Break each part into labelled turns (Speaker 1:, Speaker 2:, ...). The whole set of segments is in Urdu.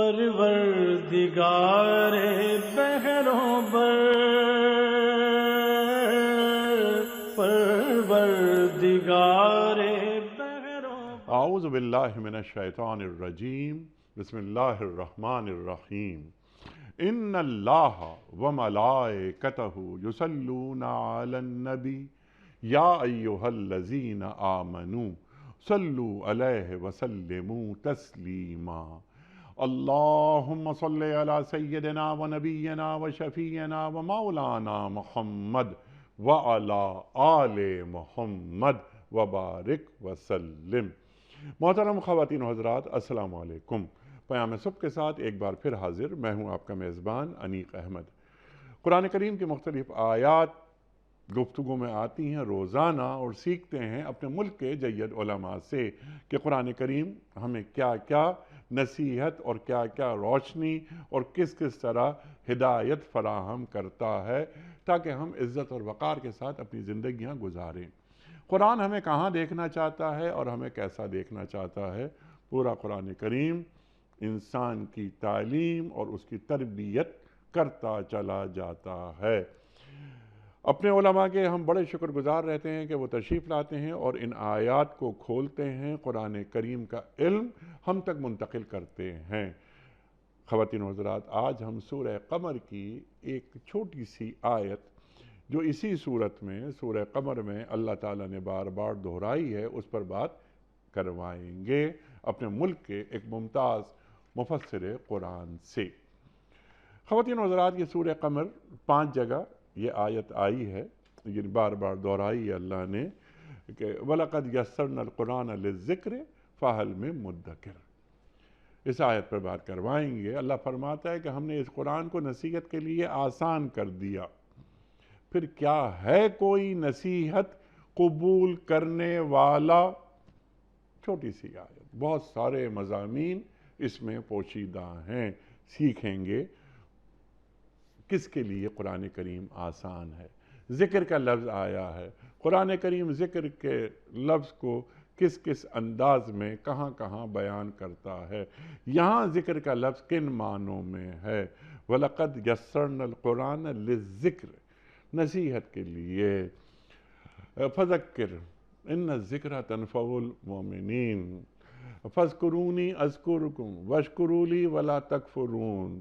Speaker 1: پروردگار بحروں بر، پروردگار بحروں بر۔
Speaker 2: اعوذ باللہ من الشیطان الرجیم، بسم اللہ الرحمن الرحیم۔ ان اللہ وملائکتہ یصلون علی النبی یا ایہا الذین آمنوا صلوا علیہ وسلموا تسلیما۔ اللہم صل علی سیدنا و نبینا و شفیعنا و مولانا محمد وعلی آل محمد وبارک وسلم۔ محترم خواتین و حضرات، السلام علیکم۔ پیام صبح کے ساتھ ایک بار پھر حاضر، میں ہوں آپ کا میزبان انیق احمد۔ قرآن کریم کی مختلف آیات گفتگو میں آتی ہیں روزانہ، اور سیکھتے ہیں اپنے ملک کے جید علماء سے کہ قرآن کریم ہمیں کیا کیا نصیحت اور کیا کیا روشنی اور کس کس طرح ہدایت فراہم کرتا ہے، تاکہ ہم عزت اور وقار کے ساتھ اپنی زندگیاں گزاریں۔ قرآن ہمیں کہاں دیکھنا چاہتا ہے اور ہمیں کیسا دیکھنا چاہتا ہے؟ پورا قرآن کریم انسان کی تعلیم اور اس کی تربیت کرتا چلا جاتا ہے۔ اپنے علماء کے ہم بڑے شکر گزار رہتے ہیں کہ وہ تشریف لاتے ہیں اور ان آیات کو کھولتے ہیں، قرآن کریم کا علم ہم تک منتقل کرتے ہیں۔ خواتین و حضرات، آج ہم سورہ قمر کی ایک چھوٹی سی آیت جو اسی صورت میں سورہ قمر میں اللہ تعالیٰ نے بار بار دہرائی ہے، اس پر بات کروائیں گے اپنے ملک کے ایک ممتاز مفسر قرآن سے۔ خواتین و حضرات، یہ سورہ قمر 5 جگہ یہ آیت آئی ہے، یہ بار بار دہرائی ہے اللہ نے کہ وَلَقَدْ يَسَّرْنَا الْقُرْآنَ لِلذِّكْرِ فَهَلْ مِن مُدَّكِرٍ۔ اس آیت پر بات کروائیں گے۔ اللہ فرماتا ہے کہ ہم نے اس قرآن کو نصیحت کے لیے آسان کر دیا، پھر کیا ہے کوئی نصیحت قبول کرنے والا؟ چھوٹی سی آیت، بہت سارے مضامین اس میں پوشیدہ ہیں، سیکھیں گے کس کے لیے قرآن کریم آسان ہے۔ ذکر کا لفظ آیا ہے، قرآن کریم ذکر کے لفظ کو کس کس انداز میں کہاں کہاں بیان کرتا ہے، یہاں ذکر کا لفظ کن معنوں میں ہے؟ وَلَقَدْ يَسَّرْنَا الْقُرْآنَ لِلذِّكْرِ، نصیحت کے لیے۔ فَذَكِّرْ إِنَّ الذِّكْرَ تَنفَعُ الْمُؤْمِنِينَ فَاذْكُرُونِي أَذْكُرْكُمْ وَاشْكُرُوا لِي وَلَا تَكْفُرُونَ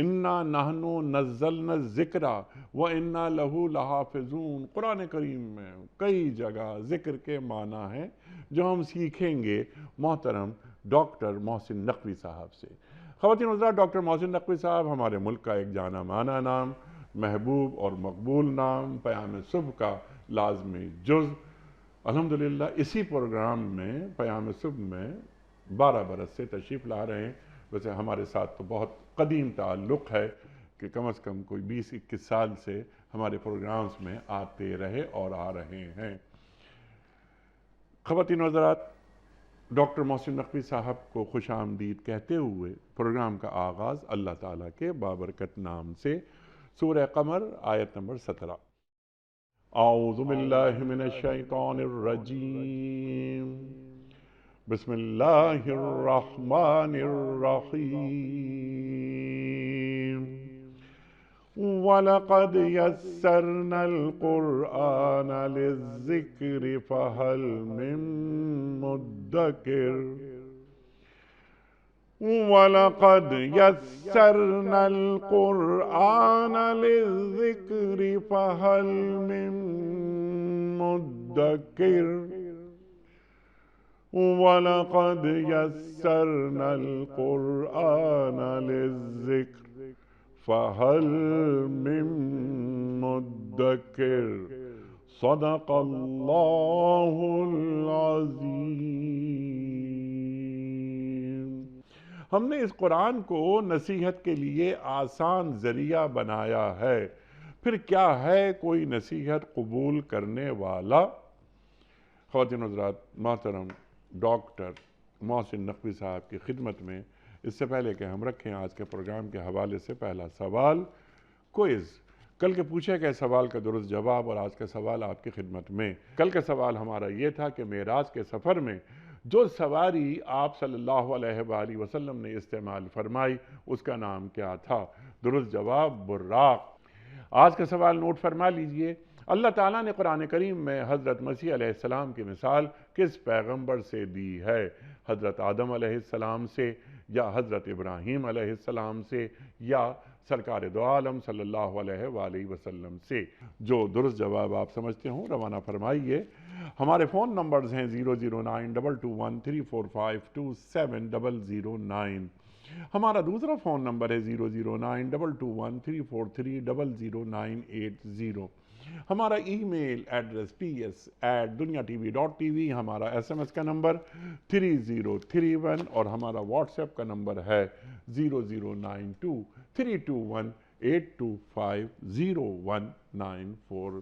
Speaker 2: اِنَّا نَحْنُ نَزَّلْنَا الذِّكْرَ وَإِنَّا لَهُ لَحَافِظُونَ۔ قرآن کریم میں کئی جگہ ذکر کے معنی ہیں جو ہم سیکھیں گے محترم ڈاکٹر محسن نقوی صاحب سے۔ خواتین و حضرات، ڈاکٹر محسن نقوی صاحب ہمارے ملک کا ایک جانا مانا نام، محبوب اور مقبول نام، پیام صبح کا لازمی جز۔ الحمدللہ اسی پروگرام میں پیام صبح میں 12 برس سے تشریف لا رہے ہیں۔ ویسے ہمارے ساتھ تو بہت قدیم تعلق ہے کہ کم از کم کوئی 20-21 سال سے ہمارے پروگرامز میں آتے رہے اور آ رہے ہیں۔ خواتین و حضرات، ڈاکٹر محسن نقوی صاحب کو خوش آمدید کہتے ہوئے پروگرام کا آغاز اللہ تعالیٰ کے بابرکت نام سے۔ سورہ قمر آیت نمبر 17۔ اعوذ باللہ من الشیطان الرجیم، بسم اللہ الرحمن الرحیم۔ وَلَقَدْ يَسَّرْنَا الْقُرْآنَ لِلذِّكْرِ فَهَلْ مِن مُدَّكِرٍ۔ وَلَقَدْ يَسَّرْنَا الْقُرْآنَ لِلذِّكْرِ فَهَلْ مِن مُدَّكِرٍ۔ وَلَقَدْ يَسَّرْنَا الْقُرْآنَ لِلذِّكْرِ فَهَلْ مِن مُدَّكِرٍ۔ صدق اللہ العظیم۔ ہم نے اس قرآن کو نصیحت کے لیے آسان ذریعہ بنایا ہے، پھر کیا ہے کوئی نصیحت قبول کرنے والا؟ خواتین و حضرات، محترم ڈاکٹر محسن نقوی صاحب کی خدمت میں اس سے پہلے کہ ہم رکھیں آج کے پروگرام کے حوالے سے پہلا سوال، کوئز۔ کل کے پوچھے گئے سوال کا درست جواب اور آج کا سوال آپ کی خدمت میں۔ کل کا سوال ہمارا یہ تھا کہ معراج کے سفر میں جو سواری آپ صلی اللہ علیہ وآلہ وسلم نے استعمال فرمائی اس کا نام کیا تھا؟ درست جواب براق۔ آج کا سوال نوٹ فرما لیجئے، اللہ تعالیٰ نے قرآن کریم میں حضرت مسیح علیہ السلام کی مثال کس پیغمبر سے دی ہے؟ حضرت آدم علیہ السلام سے، یا حضرت ابراہیم علیہ السلام سے، یا سرکار دو عالم صلی اللہ علیہ وآلہ وسلم سے؟ جو درست جواب آپ سمجھتے ہوں روانہ فرمائیے۔ ہمارے فون نمبرز ہیں 0092213452709۔ ہمارا دوسرا فون نمبر ہے 009221343000980۔ ہمارا ای میل ایڈریس ps@duniatv.tv، ہمارا SMS کا نمبر 3031، اور ہمارا واٹس ایپ کا نمبر ہے 00923218250194۔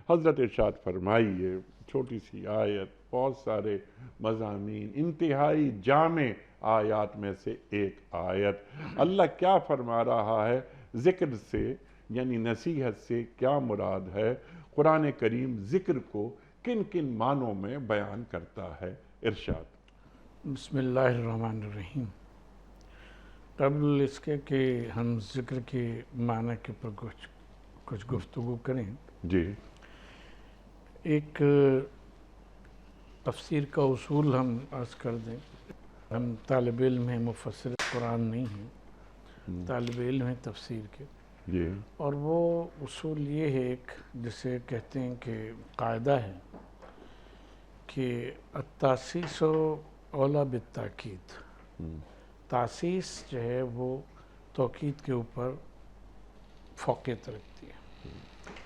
Speaker 2: حضرت ارشاد فرمائیے، چھوٹی سی آیت، بہت سارے مضامین، انتہائی جامع آیات میں سے ایک آیت۔ اللہ کیا فرما رہا ہے؟ ذکر سے یعنی نصیحت سے کیا مراد ہے؟ قرآن کریم ذکر کو کن کن معنوں میں بیان کرتا ہے؟ ارشاد۔
Speaker 3: بسم اللہ الرحمن الرحیم۔ قبل اس کے کہ ہم ذکر کے معنی کے پر کچھ گفتگو کریں،
Speaker 2: جی
Speaker 3: ایک تفسیر کا اصول ہم عرض کر دیں۔ ہم طالب علم ہیں، مفسر قرآن نہیں ہیں، طالب علم ہیں تفسیر کے،
Speaker 2: جی
Speaker 3: اور وہ اصول یہ ہے، ایک جسے کہتے ہیں کہ قاعدہ ہے کہ التاسیس اولیٰ بالتاکید۔ تاسیس جو ہے وہ توکید کے اوپر فوقیت رکھتی ہے۔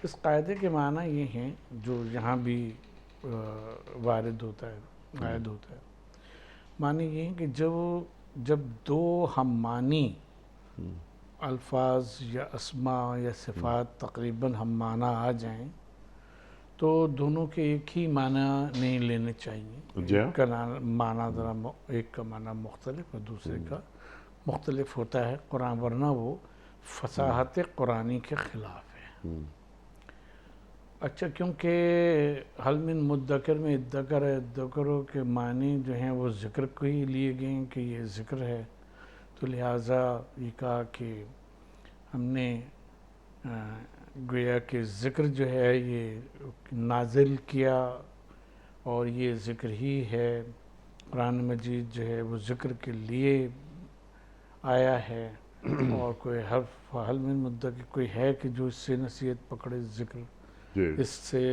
Speaker 3: اس قاعدے کے معنی یہ ہیں جو یہاں بھی وارد ہوتا ہے، عائد ہوتا ہے۔ معنی یہ ہے کہ جب دو ہم معنی الفاظ یا اسماء یا صفات تقریباً ہم معنی آ جائیں تو دونوں کے ایک ہی معنی نہیں لینے چاہیے۔ ایک کا معنی ذرا ایک کا معنی مختلف اور دوسرے کا مختلف ہوتا ہے قرآن، ورنہ وہ فصاحت قرآنی کے خلاف ہے۔ اچھا، کیونکہ حل من مدکر میں ادکر ہے، ادکروں کے معنی جو ہیں وہ ذکر کو ہی لیے گئے ہیں کہ یہ ذکر ہے، تو لہٰذا یہ کہا کہ ہم نے گویا کہ ذکر جو ہے یہ نازل کیا اور یہ ذکر ہی ہے۔ قرآن مجید جو ہے وہ ذکر کے لیے آیا ہے، اور کوئی حرف حل من مدکر کوئی ہے کہ جو اس سے نصیحت پکڑے، ذکر اس سے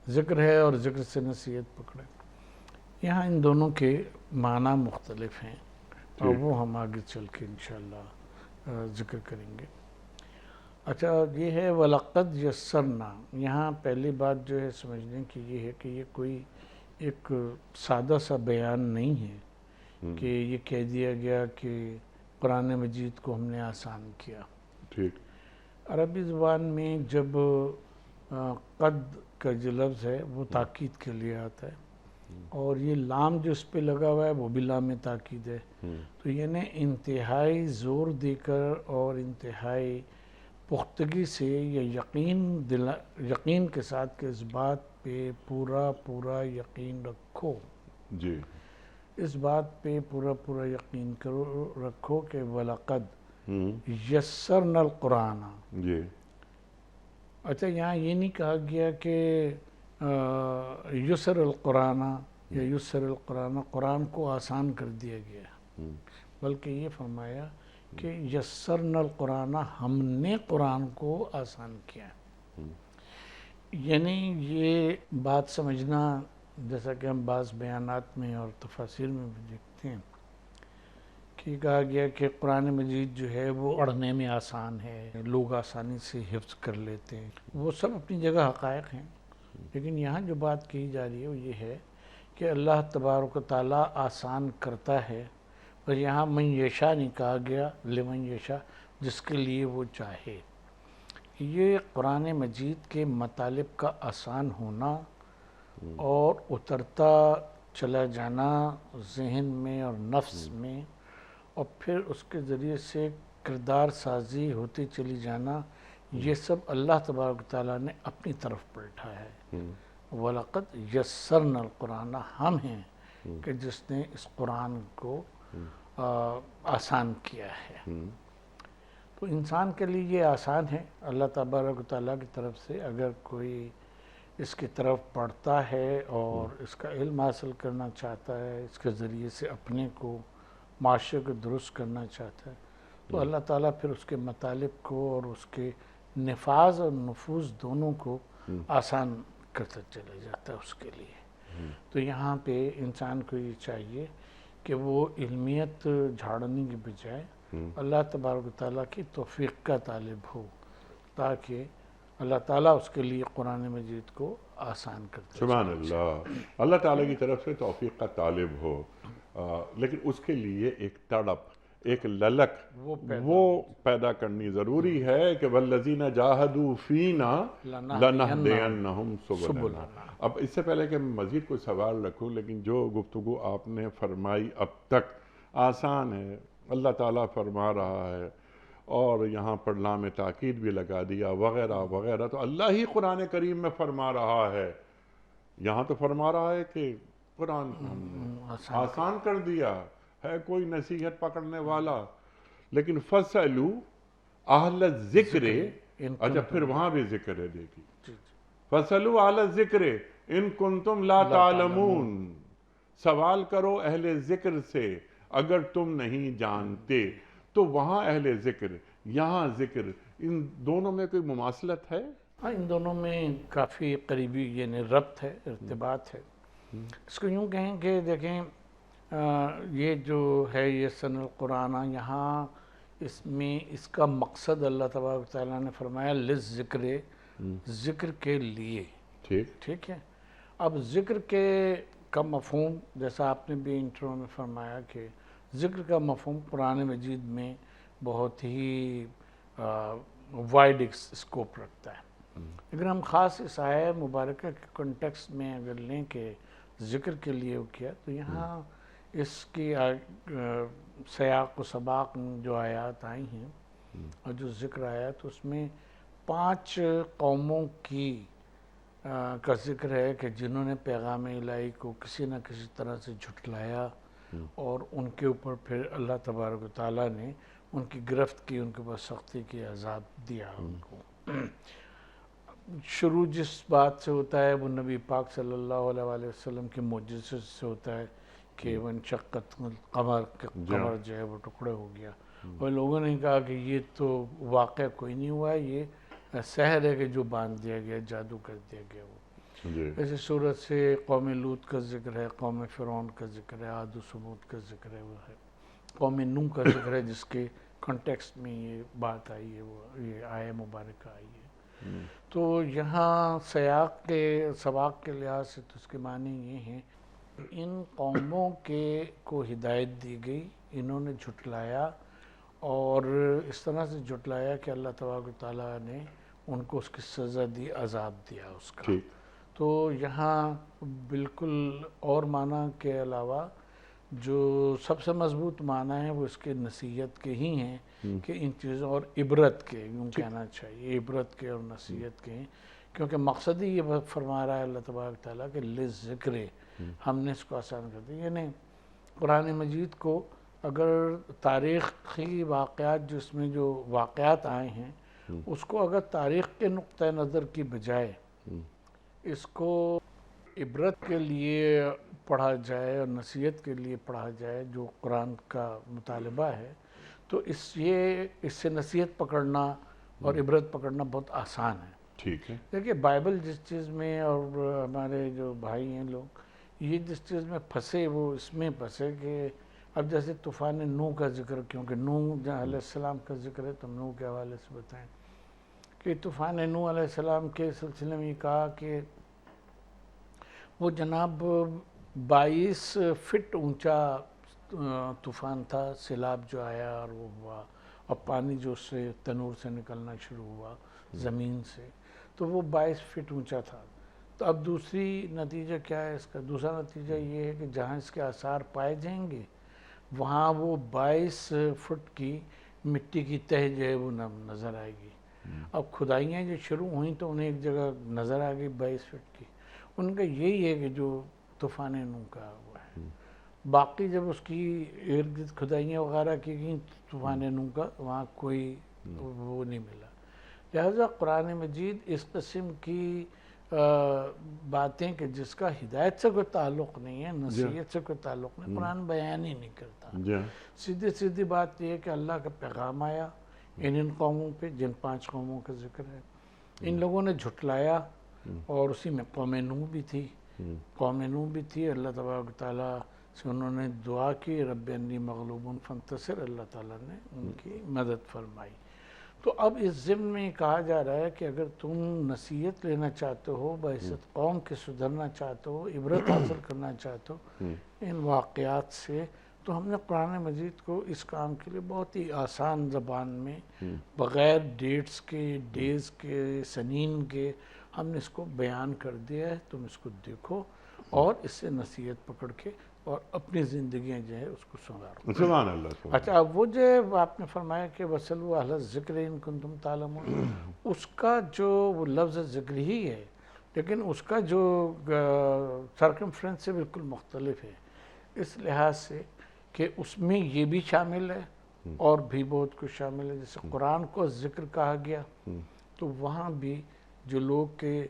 Speaker 3: ذکر ہے اور ذکر سے نصیحت پکڑے۔ یہاں ان دونوں کے معنی مختلف ہیں اور وہ ہم آگے چل کے انشاءاللہ ذکر کریں گے۔ اچھا، یہ ہے وَلَقَدْ يَسَّرْنَا۔ یہاں پہلی بات جو ہے سمجھنے کی یہ ہے کہ یہ کوئی ایک سادہ سا بیان نہیں ہے کہ یہ کہہ دیا گیا کہ قرآن مجید کو ہم نے آسان کیا۔
Speaker 2: ٹھیک۔
Speaker 3: عربی زبان میں جب قد کا جو لفظ ہے وہ تاکید کے لیے آتا ہے، اور یہ لام جو اس پہ لگا ہوا ہے وہ بھی لام تاکید ہے، تو یعنی انتہائی زور دے کر اور انتہائی پختگی سے یہ یقین کے ساتھ کہ اس بات پہ پورا یقین رکھو،
Speaker 2: جی
Speaker 3: اس بات پہ پورا یقین رکھو کہ وَلَقَدْ یسرنا القرآن۔
Speaker 2: جی
Speaker 3: اچھا، یہاں یہ نہیں کہا گیا کہ یسر القرآن یا یسر القرآن، قرآن کو آسان کر دیا گیا، بلکہ یہ فرمایا کہ یسرنا القرآن، ہم نے قرآن کو آسان کیا۔ یعنی یہ بات سمجھنا، جیسا کہ ہم بعض بیانات میں اور تفاسیر میں بھی دیکھتے ہیں کہ کہا گیا کہ قرآن مجید جو ہے وہ پڑھنے میں آسان ہے، لوگ آسانی سے حفظ کر لیتے ہیں، وہ سب اپنی جگہ حقائق ہیں، لیکن یہاں جو بات کہی جا رہی ہے وہ یہ ہے کہ اللہ تبارک و تعالیٰ آسان کرتا ہے، اور یہاں من یشاء نہیں کہا گیا، لمن یشاء، جس کے لیے وہ چاہے۔ یہ قرآن مجید کے مطالب کا آسان ہونا اور اترتا چلا جانا ذہن میں اور نفس میں، اور پھر اس کے ذریعے سے کردار سازی ہوتی چلی جانا، یہ سب اللہ تبارک و تعالیٰ نے اپنی طرف پلٹا ہے۔ وَلَقَدْ يَسَّرْنَا الْقُرْآنَ ہم ہیں کہ جس نے اس قرآن کو آسان کیا ہے. تو انسان کے لیے یہ آسان ہے اللہ تبارک و تعالیٰ کی طرف سے. اگر کوئی اس کی طرف پڑھتا ہے اور اس کا علم حاصل کرنا چاہتا ہے، اس کے ذریعے سے اپنے کو معاشرے کو درست کرنا چاہتا ہے، تو اللہ تعالیٰ پھر اس کے مطالب کو اور اس کے نفاذ اور نفوذ دونوں کو آسان کرتا چلا جاتا ہے اس کے لیے. تو یہاں پہ انسان کو یہ چاہیے کہ وہ علمیت جھاڑنے کی بجائے اللہ تبارک و تعالیٰ کی توفیق کا طالب ہو، تاکہ اللہ تعالیٰ اس کے لیے قرآن مجید کو آسان کرتے.
Speaker 2: سبحان اللہ. اللہ تعالیٰ کی طرف سے توفیق کا طالب ہو، لیکن اس کے لیے ایک تڑپ، ایک للک وہ پیدا کرنی ضروری ہے کہ والذین جاہدوا فینا لنہدینہم سبلنا. اب اس سے پہلے کہ مزید کوئی سوال رکھوں، لیکن جو گفتگو آپ نے فرمائی اب تک آسان ہے، اللہ تعالیٰ فرما رہا ہے اور یہاں پر لام تاکید بھی لگا دیا وغیرہ وغیرہ، تو اللہ ہی قرآن کریم میں فرما رہا ہے. یہاں تو فرما رہا ہے کہ قرآن ہم نے آسان کر دیا ہے، کوئی نصیحت پکڑنے والا. لیکن فَاسْأَلُوا أَهْلَ الذِّكْرِ، اچھا پھر وہاں بھی ذکر ہے. دیکھیے فَاسْأَلُوا أَهْلَ الذِّكْرِ إِن كُنتُمْ لَا تَعْلَمُونَ، سوال کرو اہل ذکر سے اگر تم نہیں جانتے. تو وہاں اہل ذکر، یہاں ذکر، ان دونوں میں کوئی مماثلت ہے؟
Speaker 3: ہاں، ان دونوں میں کافی قریبی یعنی ربط ہے، ارتباط ہے. اس کو یوں کہیں کہ دیکھیں یہ جو ہے یہ سن القرآن، یہاں اس میں اس کا مقصد اللہ تبارک تعالیٰ نے فرمایا للذکر، ذکر کے لیے. ٹھیک ہے. اب ذکر کے کا مفہوم جیسا آپ نے بھی انٹرو میں فرمایا کہ ذکر کا مفہوم قرآن مجید میں بہت ہی وائڈ اسکوپ رکھتا ہے. اگر ہم خاص اس آیہ مبارکہ کے کنٹیکسٹ میں اگر لیں کہ ذکر کے لیے وہ کیا، تو یہاں اس کی سیاق و سباق جو آیات آئی ہیں اور جو ذکر آیا تو اس میں 5 قوموں کی کا ذکر ہے کہ جنہوں نے پیغام الہی کو کسی نہ کسی طرح سے جھٹلایا اور ان کے اوپر پھر اللہ تبارک و تعالیٰ نے ان کی گرفت کی، ان کے اوپر سختی کی، عذاب دیا ان کو. شروع جس بات سے ہوتا ہے وہ نبی پاک صلی اللہ علیہ وسلم کے معجزے سے ہوتا ہے کہ وانشقت القمر، قمر جو ہے وہ ٹکڑے ہو گیا. اور لوگوں نے کہا کہ یہ تو واقعہ کوئی نہیں ہوا، یہ سحر ہے کہ جو باندھ دیا گیا، جادو کر دیا گیا. وہ ایسے صورت سے قوم لوط کا ذکر ہے، قوم فرعون کا ذکر ہے، عاد و ثمود کا ذکر ہے، وہ ہے قوم نوح کا ذکر ہے جس کے کنٹیکسٹ میں یہ بات آئی ہے، وہ یہ آیہ مبارکہ آئی ہے. تو یہاں سیاق کے سباق کے لحاظ سے تو اس کے معنی یہ ہیں ان قوموں کے کو ہدایت دی گئی، انہوں نے جھٹلایا اور اس طرح سے جھٹلایا کہ اللہ تبارک و تعالیٰ نے ان کو اس کی سزا دی، عذاب دیا اس کا. تو یہاں بالکل اور معنی کے علاوہ جو سب سے مضبوط معنی ہے وہ اس کے نصیحت کے ہی ہیں کہ ان چیزوں اور عبرت کے، یوں کہنا چاہیے، عبرت کے اور نصیحت کے ہیں، کیونکہ مقصد ہی یہ فرما رہا ہے اللہ تبارک تعالیٰ کہ للذکر، ہم نے اس کو آسان کر دیا. یعنی قرآن مجید کو اگر تاریخی واقعات جس میں جو واقعات آئے ہیں اس کو اگر تاریخ کے نقطہ نظر کی بجائے اس کو عبرت کے لیے پڑھا جائے اور نصیحت کے لیے پڑھا جائے جو قرآن کا مطالبہ ہے، تو اس سے نصیحت پکڑنا اور عبرت پکڑنا بہت آسان ہے.
Speaker 2: ٹھیک ہے.
Speaker 3: دیکھیے بائبل جس چیز میں اور ہمارے جو بھائی ہیں لوگ یہ جس چیز میں پھنسے وہ اس میں پھنسے کہ اب جیسے طوفان نوح کا ذکر، کیونکہ نوح علیہ السلام کا ذکر ہے تو نوح کے حوالے سے بتائیں کہ طوفان نوح علیہ السلام کے سلسلے میں یہ کہا کہ وہ جناب 22 فٹ اونچا طوفان تھا، سیلاب جو آیا اور وہ ہوا اور پانی جو اس سے تنور سے نکلنا شروع ہوا زمین سے، تو وہ 22 فٹ اونچا تھا. تو اب دوسری نتیجہ کیا ہے اس کا؟ دوسرا نتیجہ یہ ہے کہ جہاں اس کے آثار پائے جائیں گے وہاں وہ 22 فٹ کی مٹی کی تہ جو ہے وہ نظر آئے گی. اب کھدائیاں جو شروع ہوئیں تو انہیں ایک جگہ نظر آ گئی 22 فٹ کی، ان کا یہی ہے کہ جو طوفان نوح کا ہوا ہے، باقی جب اس کی ارد گرد کھدائیاں وغیرہ کی گئیں طوفان نوح کا، وہاں کوئی وہ نہیں ملا۔ لہذا قرآن مجید اس قسم کی باتیں کہ جس کا ہدایت سے کوئی تعلق نہیں ہے، نصیحت سے کوئی تعلق نہیں، قرآن بیان ہی نہیں کرتا۔ سیدھی بات یہ ہے کہ اللہ کا پیغام آیا ان قوموں پہ، جن 5 قوموں کا ذکر ہے، ان لوگوں نے جھٹلایا، اور اسی میں قوم نوح بھی تھی۔ قوم نوح بھی تھی، اللہ تبارک تعالیٰ سے انہوں نے دعا کی، رب انی مغلوب فانتصر، اللہ تعالیٰ نے ان کی مدد فرمائی۔ تو اب اس ضمن میں یہ کہا جا رہا ہے کہ اگر تم نصیحت لینا چاہتے ہو، بعثت قوم کے سدھرنا چاہتے ہو، عبرت حاصل کرنا چاہتے ہو ان واقعات سے، تو ہم نے قرآن مجید کو اس کام کے لیے بہت ہی آسان زبان میں، بغیر ڈیٹس کے، ڈیز کے، سنین کے، ہم نے اس کو بیان کر دیا ہے۔ تم اس کو دیکھو اور اس سے نصیحت پکڑ کے اور اپنی زندگیاں جو ہے اس کو سنوارو۔
Speaker 2: سبحان اللہ۔
Speaker 3: اچھا، اب وہ جو آپ نے فرمایا کہ وَاسْأَلُوا اہل الذکر ان کنتم تعلمون، اس کا جو وہ لفظ ذکر ہی ہے، لیکن اس کا جو سرکمفرنس سے بالکل مختلف ہے، اس لحاظ سے کہ اس میں یہ بھی شامل ہے اور بھی بہت کچھ شامل ہے۔ جیسے قرآن کو ذکر کہا گیا، تو وہاں بھی جو لوگ کے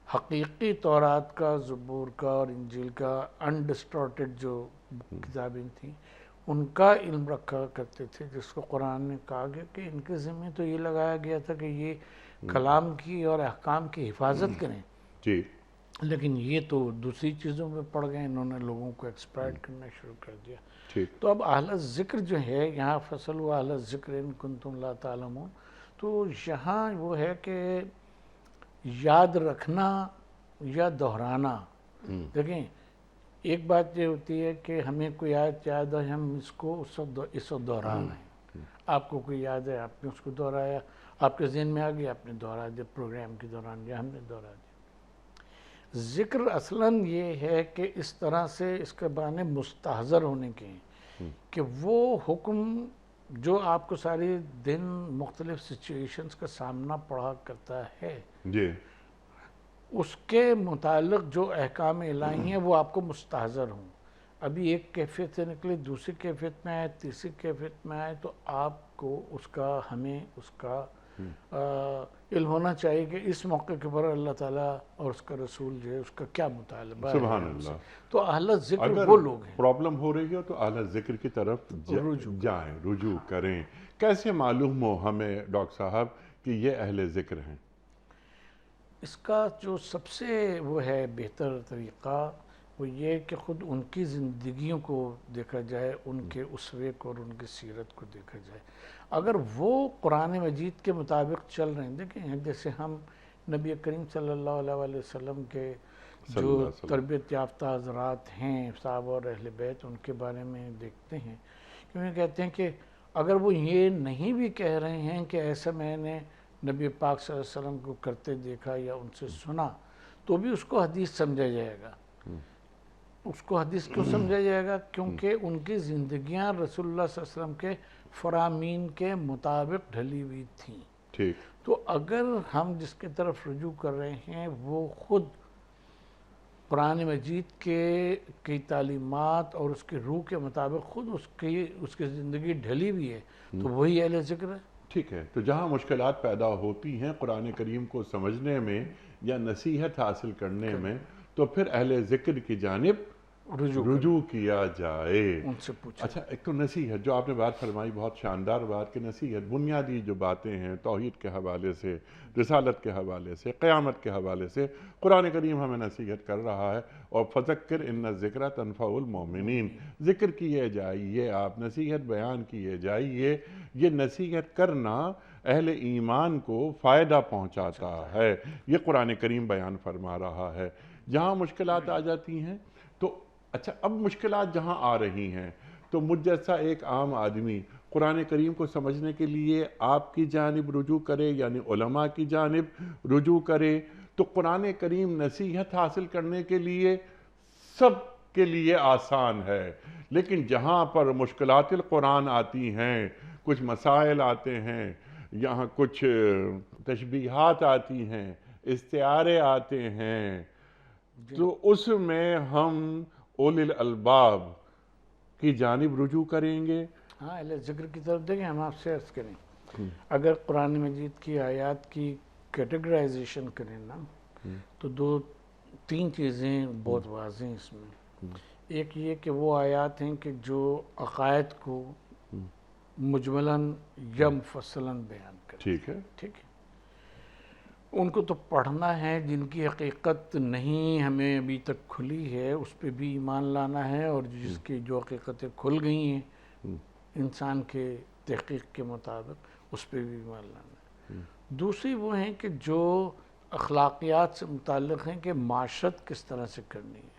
Speaker 3: حقیقی تورات کا، زبور کا اور انجیل کا انڈسٹارٹڈ جو کتابیں تھیں، ان کا علم رکھا کرتے تھے، جس کو قرآن نے کہا گیا کہ ان کے ذمہ تو یہ لگایا گیا تھا کہ یہ کلام کی اور احکام کی حفاظت کریں،
Speaker 2: جی،
Speaker 3: لیکن یہ تو دوسری چیزوں میں پڑ گئے، انہوں نے لوگوں کو ایکسپلائٹ کرنا شروع کر دیا۔
Speaker 2: ٹھیک۔
Speaker 3: تو اب اہل ذکر جو ہے یہاں فَاسْأَلُوا اہل الذکر ان کنتم لا تعلمون، تو یہاں وہ ہے کہ یاد رکھنا یا دہرانا۔ دیکھیں، ایک بات یہ ہوتی ہے کہ ہمیں کوئی آیت یاد ہے، ہم اس کو اس وقت دہرا رہے ہیں۔ آپ کو کوئی یاد ہے، آپ نے اس کو دہرایا، آپ کے ذہن میں آ گیا، آپ نے دہرا دیا پروگرام کے دوران، یا ہم نے دہرا دیا۔ ذکر اصلاً یہ ہے کہ اس طرح سے اس کے معنی مستحضر ہونے کے ہیں کہ وہ حکم جو آپ کو ساری دن مختلف سچویشنز کا سامنا پڑا کرتا ہے،
Speaker 2: جی،
Speaker 3: اس کے متعلق جو احکام الہی ہیں وہ آپ کو مستحضر ہوں۔ ابھی ایک کیفیت سے نکلے، دوسری کیفیت میں آئے، تیسری کیفیت میں آئے، تو آپ کو اس کا، ہمیں اس کا علم ہونا چاہیے کہ اس موقع کے پر اللہ تعالیٰ اور اس کا رسول جو ہے اس کا کیا مطالبہ ہے۔
Speaker 2: سبحان اللہ۔
Speaker 3: تو اہل ذکر
Speaker 2: اگر
Speaker 3: وہ لوگ ہیں۔
Speaker 2: پرابلم ہو رہی ہو تو اہل ذکر کی طرف جائیں، رجوع کریں۔ کیسے معلوم ہو ہمیں ڈاکٹر صاحب کہ یہ اہل ذکر ہیں؟
Speaker 3: اس کا جو سب سے وہ ہے بہتر طریقہ وہ یہ کہ خود ان کی زندگیوں کو دیکھا جائے، ان کے اسوے کو اور ان کی سیرت کو دیکھا جائے۔ اگر وہ قرآن مجید کے مطابق چل رہے ہیں، دیکھیں جیسے ہم نبی کریم صلی اللہ علیہ وسلم کے جو تربیت یافتہ حضرات ہیں، صحابہ اور اہل بیت، ان کے بارے میں دیکھتے ہیں، کیونکہ کہتے ہیں کہ اگر وہ یہ نہیں بھی کہہ رہے ہیں کہ ایسا میں نے نبی پاک صلی اللہ علیہ وسلم کو کرتے دیکھا یا ان سے سنا، تو بھی اس کو حدیث سمجھا جائے گا۔ اس کو حدیث کیوں سمجھا جائے گا؟ کیونکہ ان کی زندگیاں رسول اللہ صلی اللہ علیہ وسلم کے فرامین کے مطابق ڈھلی ہوئی تھیں۔
Speaker 2: ٹھیک۔
Speaker 3: تو اگر ہم جس کی طرف رجوع کر رہے ہیں وہ خود قرآن مجید کی تعلیمات اور اس کی روح کے مطابق خود اس کی زندگی ڈھلی ہوئی ہے، تو وہی اہل ذکر ہے۔
Speaker 2: ٹھیک ہے، تو جہاں مشکلات پیدا ہوتی ہیں قرآن کریم کو سمجھنے میں یا نصیحت حاصل کرنے میں، تو پھر اہل ذکر کی جانب رجوع کیا جائے۔
Speaker 3: ان سے پوچھیں۔
Speaker 2: اچھا، ایک تو نصیحت جو آپ نے بات فرمائی، بہت شاندار بات کہ نصیحت بنیادی جو باتیں ہیں توحید کے حوالے سے، رسالت کے حوالے سے، قیامت کے حوالے سے قرآن کریم ہمیں نصیحت کر رہا ہے، اور فذکر ان الذکر تنفع المؤمنین، ذکر کیے جائیے، آپ نصیحت بیان کیے جائیے۔ یہ نصیحت کرنا اہل ایمان کو فائدہ پہنچاتا ہے، یہ قرآن کریم بیان فرما رہا ہے۔ جہاں مشکلات آ جاتی ہیں تو اچھا، اب مشکلات جہاں آ رہی ہیں تو مجھ جیسا ایک عام آدمی قرآن کریم کو سمجھنے کے لیے آپ کی جانب رجوع کرے، یعنی علماء کی جانب رجوع کرے، تو قرآن کریم نصیحت حاصل کرنے کے لیے سب کے لیے آسان ہے، لیکن جہاں پر مشکلات القرآن آتی ہیں، کچھ مسائل آتے ہیں، یہاں کچھ تشبیہات آتی ہیں، استعارے آتے ہیں تو اس میں ہم اولی الالباب کی جانب رجوع کریں گے.
Speaker 3: ہاں اہل ذکر کی طرف دیکھیں. ہم آپ سے عرض کریں اگر قرآن مجید کی آیات کی کیٹیگرائزیشن کریں نا تو دو تین چیزیں بہت واضح ہیں اس میں. ایک یہ کہ وہ آیات ہیں کہ جو عقائد کو مجملاً یا مفصلاً بیان کریں.
Speaker 2: ٹھیک ہے.
Speaker 3: ٹھیک ہے. ان کو تو پڑھنا ہے. جن کی حقیقت نہیں ہمیں ابھی تک کھلی ہے اس پہ بھی ایمان لانا ہے, اور جس کی جو حقیقتیں کھل گئی ہیں انسان کے تحقیق کے مطابق اس پہ بھی ایمان لانا ہے. دوسری وہ ہیں کہ جو اخلاقیات سے متعلق ہیں کہ معاشرت کس طرح سے کرنی ہے,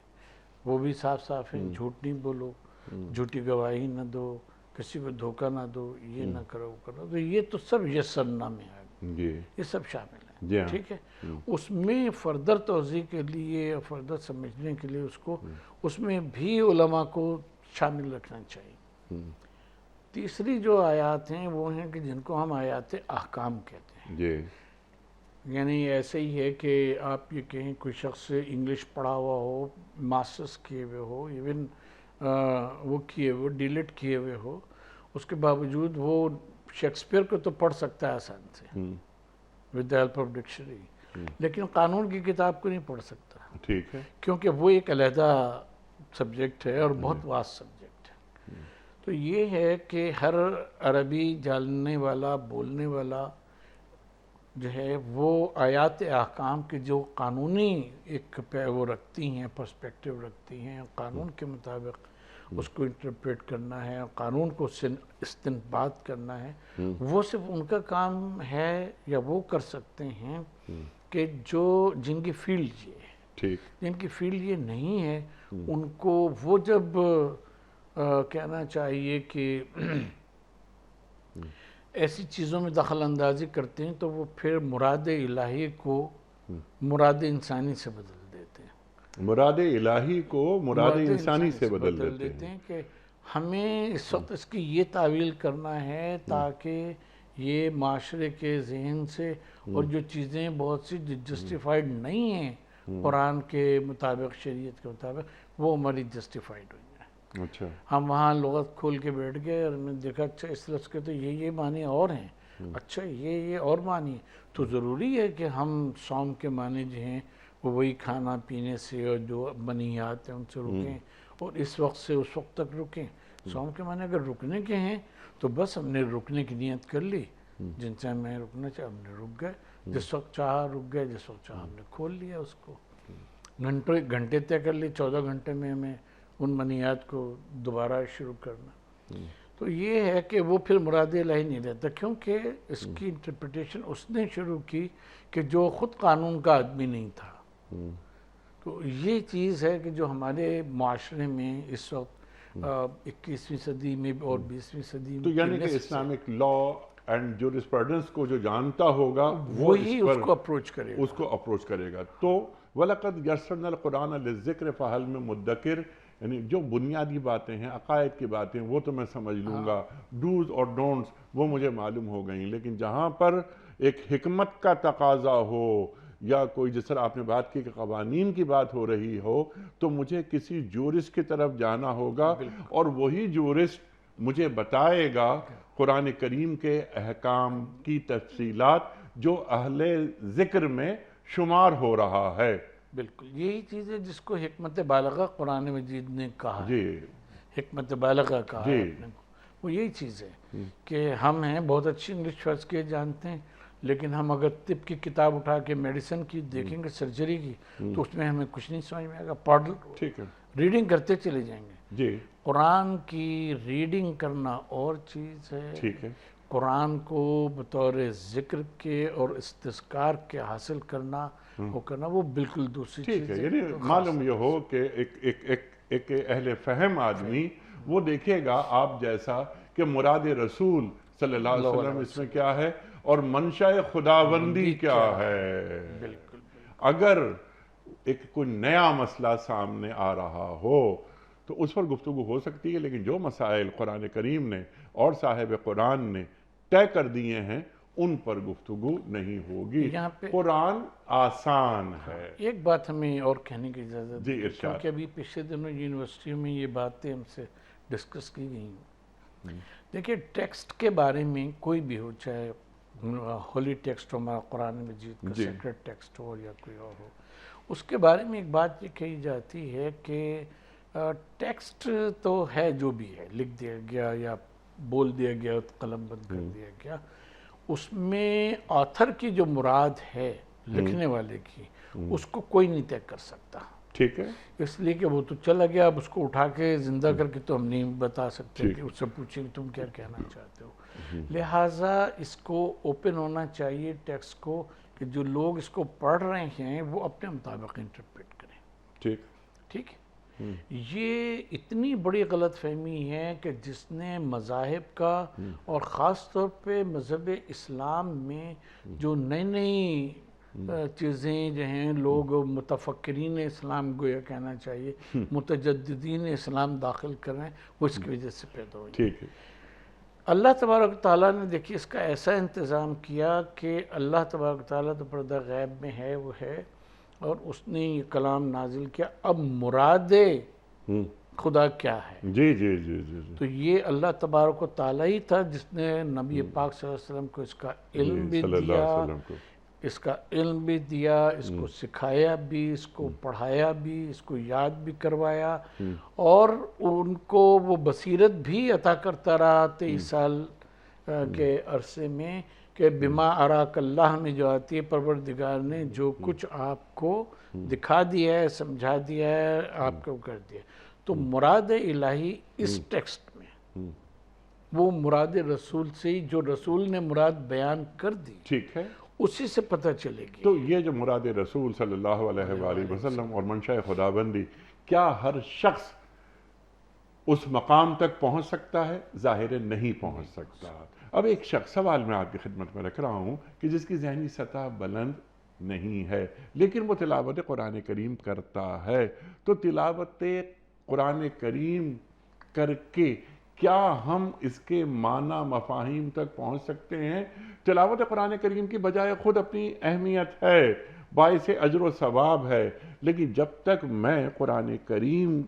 Speaker 3: وہ بھی صاف صاف ہیں. جھوٹ نہیں بولو, جھوٹی گواہی نہ دو, کسی کو دھوکہ نہ دو, یہ نہ کرو وہ کرو. تو یہ تو سب یسرنا میں آ گیا, یہ سب شامل ہیں. ٹھیک ہے. اس میں فردر توضیح کے لیے اور فردر سمجھنے کے لیے اس میں بھی علماء کو شامل رکھنا چاہیے. تیسری جو آیات ہیں وہ ہیں کہ جن کو ہم آیات احکام کہتے ہیں. یعنی ایسے ہی ہے کہ آپ یہ کہیں کوئی شخص انگلش پڑھا ہوا ہو, ماسٹرز کیے ہوئے ہو, ایون وہ کیے ہوئے ڈیلیٹ کیے ہوئے ہو, اس کے باوجود وہ شیکسپیئر کو تو پڑھ سکتا ہے آسان سے with the help of dictionary, لیکن قانون کی کتاب کو نہیں پڑھ سکتا.
Speaker 2: ٹھیک ہے.
Speaker 3: کیونکہ وہ ایک علیحدہ سبجیکٹ ہے اور بہت واس سبجیکٹ ہے. تو یہ ہے کہ ہر عربی جاننے والا, بولنے والا جو ہے وہ آیات احکام کے جو قانونی ایک وہ رکھتی ہیں, پرسپیکٹیو رکھتی ہیں, قانون کے مطابق اس کو انٹرپریٹ کرنا ہے, قانون کو استنباط کرنا ہے, وہ صرف ان کا کام ہے یا وہ کر سکتے ہیں کہ جن کی فیلڈ یہ ہے. جن کی فیلڈ یہ نہیں ہے ان کو وہ جب کہنا چاہیے کہ ایسی چیزوں میں دخل اندازی کرتے ہیں تو وہ پھر مراد الہی کو مراد انسانی سے بدل دیتے ہیں.
Speaker 2: مراد الہی کو مراد انسانی سے بدل دیتے ہیں
Speaker 3: کہ ہمیں اس وقت اس کی یہ تعویل کرنا ہے تاکہ یہ معاشرے کے ذہن سے اور جو چیزیں بہت سی جسٹیفائیڈ نہیں ہیں قرآن کے مطابق, شریعت کے مطابق, وہ ہماری جسٹیفائیڈ ہوئی.
Speaker 2: اچھا.
Speaker 3: ہم وہاں لغت کھول کے بیٹھ گئے اور میں دیکھا اچھا اس لفظ کے تو یہ معنی اور ہیں, اچھا یہ اور معنی ہے, تو ضروری ہے کہ ہم صوم کے معنی جو ہیں وہ وہی کھانا پینے سے اور جو منہیات ہیں ان سے رکیں, اور اس وقت سے اس وقت تک رکیں. صوم کے معنی اگر رکنے کے ہیں تو بس ہم نے رکنے کی نیت کر لی, جن سے ہمیں رکنا چاہے ہم نے رک گئے, جس وقت چاہا رک گئے, جس وقت چاہا ہم نے کھول لیا اس کو. گھنٹے طے کر لی, 14 گھنٹے میں ہمیں ان منیات کو دوبارہ شروع کرنا. تو یہ ہے کہ وہ پھر مراد الہی نہیں رہتا, کیونکہ اس کی انٹرپریٹیشن اس نے شروع کی کہ جو خود قانون کا آدمی نہیں تھا. تو یہ چیز ہے کہ جو ہمارے معاشرے میں اس وقت 21ویں صدی میں اور 20ویں صدی میں,
Speaker 2: تو یعنی کہ اسلامک لا اینڈ جورسپروڈنس کو جو جانتا ہوگا
Speaker 3: وہی اس کو اپروچ کرے گا.
Speaker 2: تو وَلَقَدْ يَسَّرْنَا الْقُرْآنَ لِلذِّكْرِ فَهَلْ مِن مُدَّكِرٍ, یعنی جو بنیادی باتیں ہیں, عقائد کی باتیں, وہ تو میں سمجھ لوں گا, ڈوز اور ڈونٹس وہ مجھے معلوم ہو گئیں, لیکن جہاں پر ایک حکمت کا تقاضا ہو یا کوئی جس طرح آپ نے بات کی کہ قوانین کی بات ہو رہی ہو, تو مجھے کسی جورسٹ کی طرف جانا ہوگا, اور وہی جورسٹ مجھے بتائے گا قرآن کریم کے احکام کی تفصیلات جو اہل ذکر میں شمار ہو رہا ہے.
Speaker 3: بالکل یہی چیز ہے جس کو حکمت بالغہ قرآن مجید نے کہا. حکمت بالغہ کہا وہ یہی چیز ہے کہ ہم ہیں بہت اچھی انگلش فرض کے جانتے ہیں, لیکن ہم اگر طب کی کتاب اٹھا کے میڈیسن کی دیکھیں گے, سرجری کی, تو اس میں ہمیں کچھ نہیں سمجھ میں آئے گا. ریڈنگ کرتے چلے جائیں گے. قرآن کی ریڈنگ کرنا اور چیز ہے, قرآن کو بطور ذکر کے اور استذکار کے حاصل کرنا وہ بالکل دوسری چیز ہے.
Speaker 2: یعنی معلوم یہ ہو کہ ایک اہل فہم آدمی وہ دیکھے گا آپ جیسا کہ مراد رسول صلی اللہ علیہ وسلم اس میں کیا ہے اور منشاء خداوندی کیا ہے. اگر ایک کوئی نیا مسئلہ سامنے آ رہا ہو تو اس پر گفتگو ہو سکتی ہے, لیکن جو مسائل قرآن کریم نے اور صاحب قرآن نے طے کر دیے ہیں ان پر گفتگو نہیں ہوگی۔
Speaker 3: یہاں پہ
Speaker 2: قرآن آسان ہے۔
Speaker 3: ایک بات ہمیں اور کہنے کی اجازت
Speaker 2: جی،
Speaker 3: ہے،
Speaker 2: ارشاد۔
Speaker 3: کیونکہ ابھی پچھلے دنوں یونیورسٹیوں میں یہ باتیں ہم سے ڈسکس کی گئی ہیں۔ دیکھیے ٹیکسٹ کے بارے میں کوئی بھی ہو، چاہے ہولی ٹیکسٹ ہو، ہمارا قرآن مجید کا
Speaker 2: جی۔
Speaker 3: سیکرٹ ٹیکسٹ ہو یا کوئی اور ہو، اس کے بارے میں ایک بات یہ کہی جاتی ہے کہ ٹیکسٹ تو ہے جو بھی ہے، لکھ دیا گیا یا بول دیا گیا، قلم بند کر دیا گیا، اس میں آتھر کی جو مراد ہے لکھنے والے کی، اس کو کوئی نہیں طے کر سکتا،
Speaker 2: ٹھیک ہے۔
Speaker 3: اس لیے کہ وہ تو چلا گیا، اب اس کو اٹھا کے زندہ کر کے تو ہم نہیں بتا سکتے
Speaker 2: ٹھیک۔
Speaker 3: کہ اس سے پوچھیں کہ تم کیا کہنا چاہتے ہو۔ لہٰذا اس کو اوپن ہونا چاہیے ٹیکسٹ کو، کہ جو لوگ اس کو پڑھ رہے ہیں وہ اپنے مطابق انٹرپریٹ کریں۔
Speaker 2: ٹھیک۔
Speaker 3: ٹھیک ہے، یہ اتنی بڑی غلط فہمی ہے کہ جس نے مذاہب کا اور خاص طور پہ مذہب اسلام میں جو نئی نئی چیزیں جو ہیں، لوگ متفکرین اسلام گویا کہنا چاہیے، متجددین اسلام داخل کر رہے ہیں، وہ اس کی وجہ سے پیدا ہوئی۔
Speaker 2: ٹھیک ہے۔
Speaker 3: اللہ تبارک و تعالیٰ نے دیکھیے اس کا ایسا انتظام کیا کہ اللہ تبارک و تعالیٰ تو پردہ غیب میں ہے، وہ ہے، اور اس نے یہ کلام نازل کیا۔ اب مراد خدا کیا ہے؟
Speaker 2: جی جی جی جی جی۔
Speaker 3: تو یہ اللہ تبارک و تعالیٰ ہی تھا جس نے نبی پاک صلی اللہ علیہ وسلم کو اس کا علم بھی
Speaker 2: صلی اللہ
Speaker 3: دیا،
Speaker 2: علیہ وسلم کو۔
Speaker 3: اس کا علم بھی دیا، اس کو سکھایا بھی، اس کو پڑھایا بھی، اس کو یاد بھی کروایا، اور ان کو وہ بصیرت بھی عطا کرتا رہا 23 سال کے عرصے میں، کہ بما اراک اللہ میں جو آتی ہے، پروردگار نے جو کچھ آپ کو دکھا دیا ہے، سمجھا دیا ہے، آپ کو کر دیا۔ تو مراد الہی اس ٹیکسٹ میں وہ مراد رسول سے ہی، جو رسول نے مراد بیان کر دی،
Speaker 2: ٹھیک ہے۔
Speaker 3: اسی سے پتہ چلے گی۔
Speaker 2: تو یہ جو مراد رسول صلی اللہ علیہ وآلہ وسلم اور منشاء خداوندی، کیا ہر شخص اس مقام تک پہنچ سکتا ہے؟ ظاہر نہیں پہنچ سکتا۔ اب ایک شخص، سوال میں آپ کی خدمت میں رکھ رہا ہوں، کہ جس کی ذہنی سطح بلند نہیں ہے لیکن وہ تلاوت قرآن کریم کرتا ہے، تو تلاوت قرآن کریم کر کے کیا ہم اس کے معنی مفاہیم تک پہنچ سکتے ہیں؟ تلاوت قرآن کریم کی بجائے خود اپنی اہمیت ہے، باعث اجر و ثواب ہے، لیکن جب تک میں قرآن کریم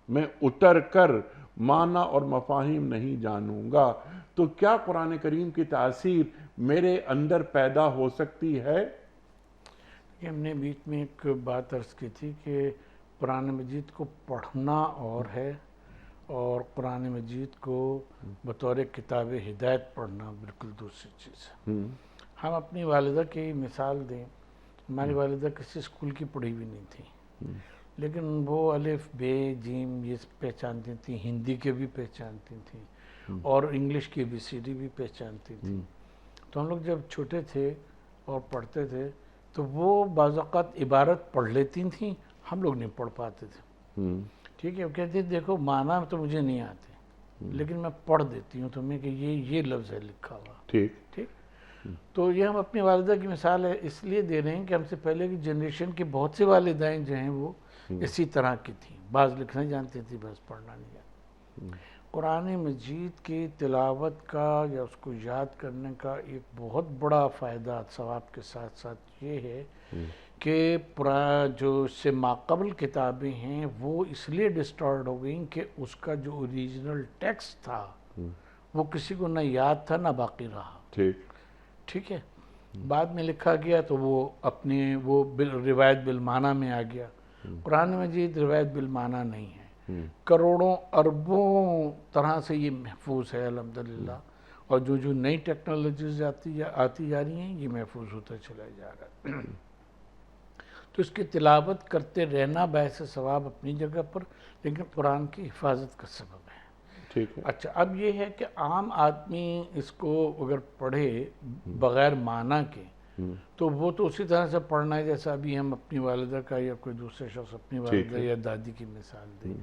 Speaker 2: میں اتر کر معنی اور مفاہیم نہیں جانوں گا، تو کیا قرآن کریم کی تاثیر میرے اندر پیدا ہو سکتی ہے؟
Speaker 3: ہم نے بیچ میں ایک بات عرض کی تھی کہ قرآن مجید کو پڑھنا اور ہے، اور قرآن مجید کو بطور کتاب ہدایت پڑھنا بالکل دوسری چیز ہے۔ ہم اپنی والدہ کی مثال دیں، ہماری والدہ کسی اسکول کی پڑھی بھی نہیں تھی، لیکن وہ الف بے جیم یہ پہچانتی تھیں، ہندی کے بھی پہچانتی تھیں، اور انگلش کی ABCD بھی پہچانتی تھیں۔ تو ہم لوگ جب چھوٹے تھے اور پڑھتے تھے تو وہ بعض اوقات عبارت پڑھ لیتی تھیں، ہم لوگ نہیں پڑھ پاتے تھے۔ ٹھیک ہے، وہ کہتے ہیں دیکھو معنی تو مجھے نہیں آتے، لیکن میں پڑھ دیتی ہوں تمہیں کہ یہ لفظ ہے لکھا ہوا۔
Speaker 2: ٹھیک۔
Speaker 3: تو یہ ہم اپنی والدہ کی مثال ہے اس لیے دے رہے ہیں کہ ہم سے پہلے کی جنریشن کی بہت سی والدائیں جو ہیں وہ اسی طرح کی تھیں، بعض لکھنا جانتی تھی، بعض پڑھنا نہیں جانتی۔ قرآن مجید کی تلاوت کا یا اس کو یاد کرنے کا ایک بہت بڑا فائدہ ثواب کے ساتھ ساتھ یہ ہے کہ جو اس سے ماقبل کتابیں ہیں وہ اس لیے ڈسٹارڈ ہو گئیں کہ اس کا جو اوریجنل ٹیکسٹ تھا وہ کسی کو نہ یاد تھا نہ باقی رہا۔ ٹھیک ہے، بعد میں لکھا گیا تو وہ اپنے وہ روایت بالمعنی میں آ گیا۔ قرآن مجید روایت بالمعنی نہیں ہے، کروڑوں اربوں طرح سے یہ محفوظ ہے الحمدللہ، اور جو نئی ٹیکنالوجیز آتی جا رہی ہیں یہ محفوظ ہوتا چلا جا رہا ہے۔ تو اس کی تلاوت کرتے رہنا باعث ثواب اپنی جگہ پر، لیکن قرآن کی حفاظت کا سبب ہے۔
Speaker 2: ٹھیک ہے۔
Speaker 3: اچھا، اب یہ ہے کہ عام آدمی اس کو اگر پڑھے بغیر معنی کے تو وہ تو اسی طرح سے پڑھنا ہے جیسا ابھی ہم اپنی والدہ کا یا کوئی دوسرے شخص اپنی والدہ یا دادی کی مثال دیں،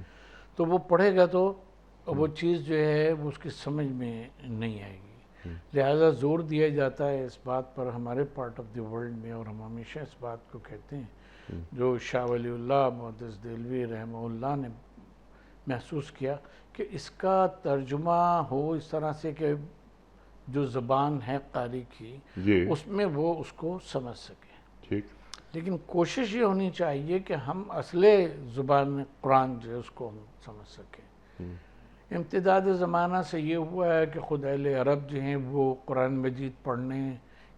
Speaker 3: تو وہ پڑھے گا تو وہ چیز جو ہے وہ اس کی سمجھ میں نہیں آئے گی۔ لہٰذا زور دیا جاتا ہے اس بات پر ہمارے پارٹ آف دی ورلڈ میں، اور ہم ہمیشہ اس بات کو کہتے ہیں، جو شاہ ولی اللہ محدث دہلوی رحمہ اللہ نے محسوس کیا کہ اس کا ترجمہ ہو اس طرح سے کہ جو زبان ہے قاری کی
Speaker 2: جی
Speaker 3: اس میں وہ اس کو سمجھ سکے.
Speaker 2: ٹھیک.
Speaker 3: لیکن کوشش یہ ہونی چاہیے کہ ہم اصل زبان قرآن جو ہے اس کو ہم سمجھ سکیں. امتداد زمانہ سے یہ ہوا ہے کہ خود اہل عرب جو ہیں وہ قرآن مجید پڑھنے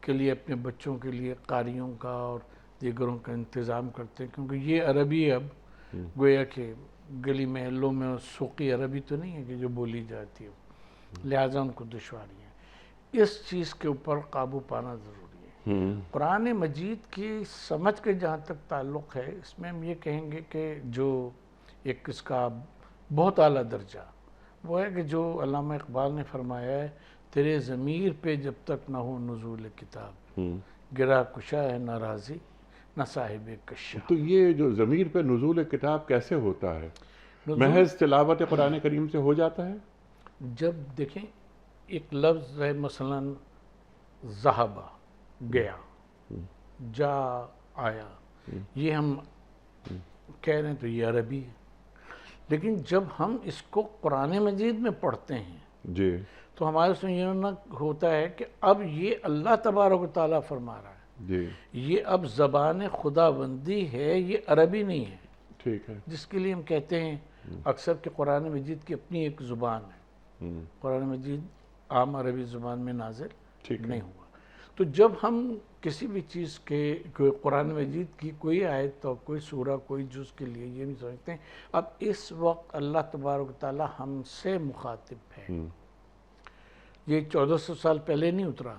Speaker 3: کے لیے اپنے بچوں کے لیے قاریوں کا اور دیگروں کا انتظام کرتے ہیں، کیونکہ یہ عربی اب گویا کہ گلی محلوں میں سوقی عربی تو نہیں ہے کہ جو بولی جاتی ہے، لہٰذا ان کو دشواری ہے. اس چیز کے اوپر قابو پانا ضروری ہے. قرآن مجید کی سمجھ کے جہاں تک تعلق ہے، اس میں ہم یہ کہیں گے کہ جو ایک اس کا بہت اعلیٰ درجہ وہ ہے کہ جو علامہ اقبال نے فرمایا ہے، تیرے ضمیر پہ جب تک نہ ہو نزول کتاب، گرا کشا ہے نہ راضی نہ صاحب کشاف.
Speaker 2: تو یہ جو ضمیر پہ نزول کتاب کیسے ہوتا ہے؟ محض تلاوت قرآن کریم سے ہو جاتا ہے؟
Speaker 3: جب دیکھیں ایک لفظ ہے مثلا ذہبہ گیا، جا آیا، یہ ہم کہہ رہے ہیں تو یہ عربی ہے. لیکن جب ہم اس کو قرآن مجید میں پڑھتے ہیں
Speaker 2: جی
Speaker 3: تو ہمارے اس میں یہ ہوتا ہے کہ اب یہ اللہ تبارک و تعالیٰ فرما رہا ہے،
Speaker 2: جی
Speaker 3: یہ اب زبان خدا بندی ہے، یہ عربی نہیں ہے.
Speaker 2: ٹھیک ہے.
Speaker 3: جس کے لیے ہم کہتے ہیں اکثر کہ قرآن مجید کی اپنی ایک زبان ہے. قرآن مجید عام عربی زبان میں نازل نہیں ہوا. تو جب ہم کسی بھی چیز کے قرآن مجید کی کوئی آیت اور کوئی سورہ کوئی جز کے لیے یہ نہیں سمجھتے ہیں اب اس وقت اللہ تبارک و تعالیٰ ہم سے مخاطب ہے. یہ 1400 سال پہلے نہیں اترا.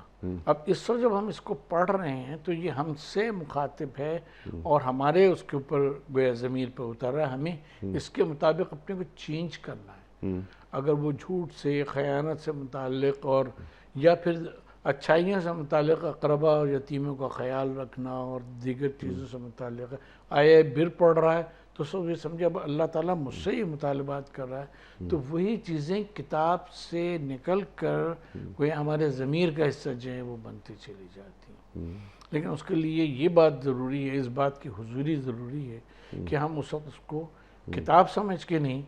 Speaker 3: اب اس وقت جب ہم اس کو پڑھ رہے ہیں تو یہ ہم سے مخاطب ہے اور ہمارے اس کے اوپر گویا ضمیر پہ اتر رہا ہے. ہمیں اس کے مطابق اپنے کو چینج کرنا ہے. اگر وہ جھوٹ سے خیانت سے متعلق اور یا پھر اچھائیوں سے متعلق اقربا اور یتیموں کا خیال رکھنا اور دیگر چیزوں سے متعلق آیا بر پڑھ رہا ہے تو سب یہ سمجھے اب اللہ تعالیٰ مجھ سے یہ مطالبات کر رہا ہے. تو وہی چیزیں کتاب سے نکل کر کوئی ہمارے ضمیر کا حصہ جو ہے وہ بنتی چلی جاتی ہیں. لیکن اس کے لیے یہ بات ضروری ہے، اس بات کی حضوری ضروری ہے کہ ہم اس وقت اس کو کتاب سمجھ کے نہیں،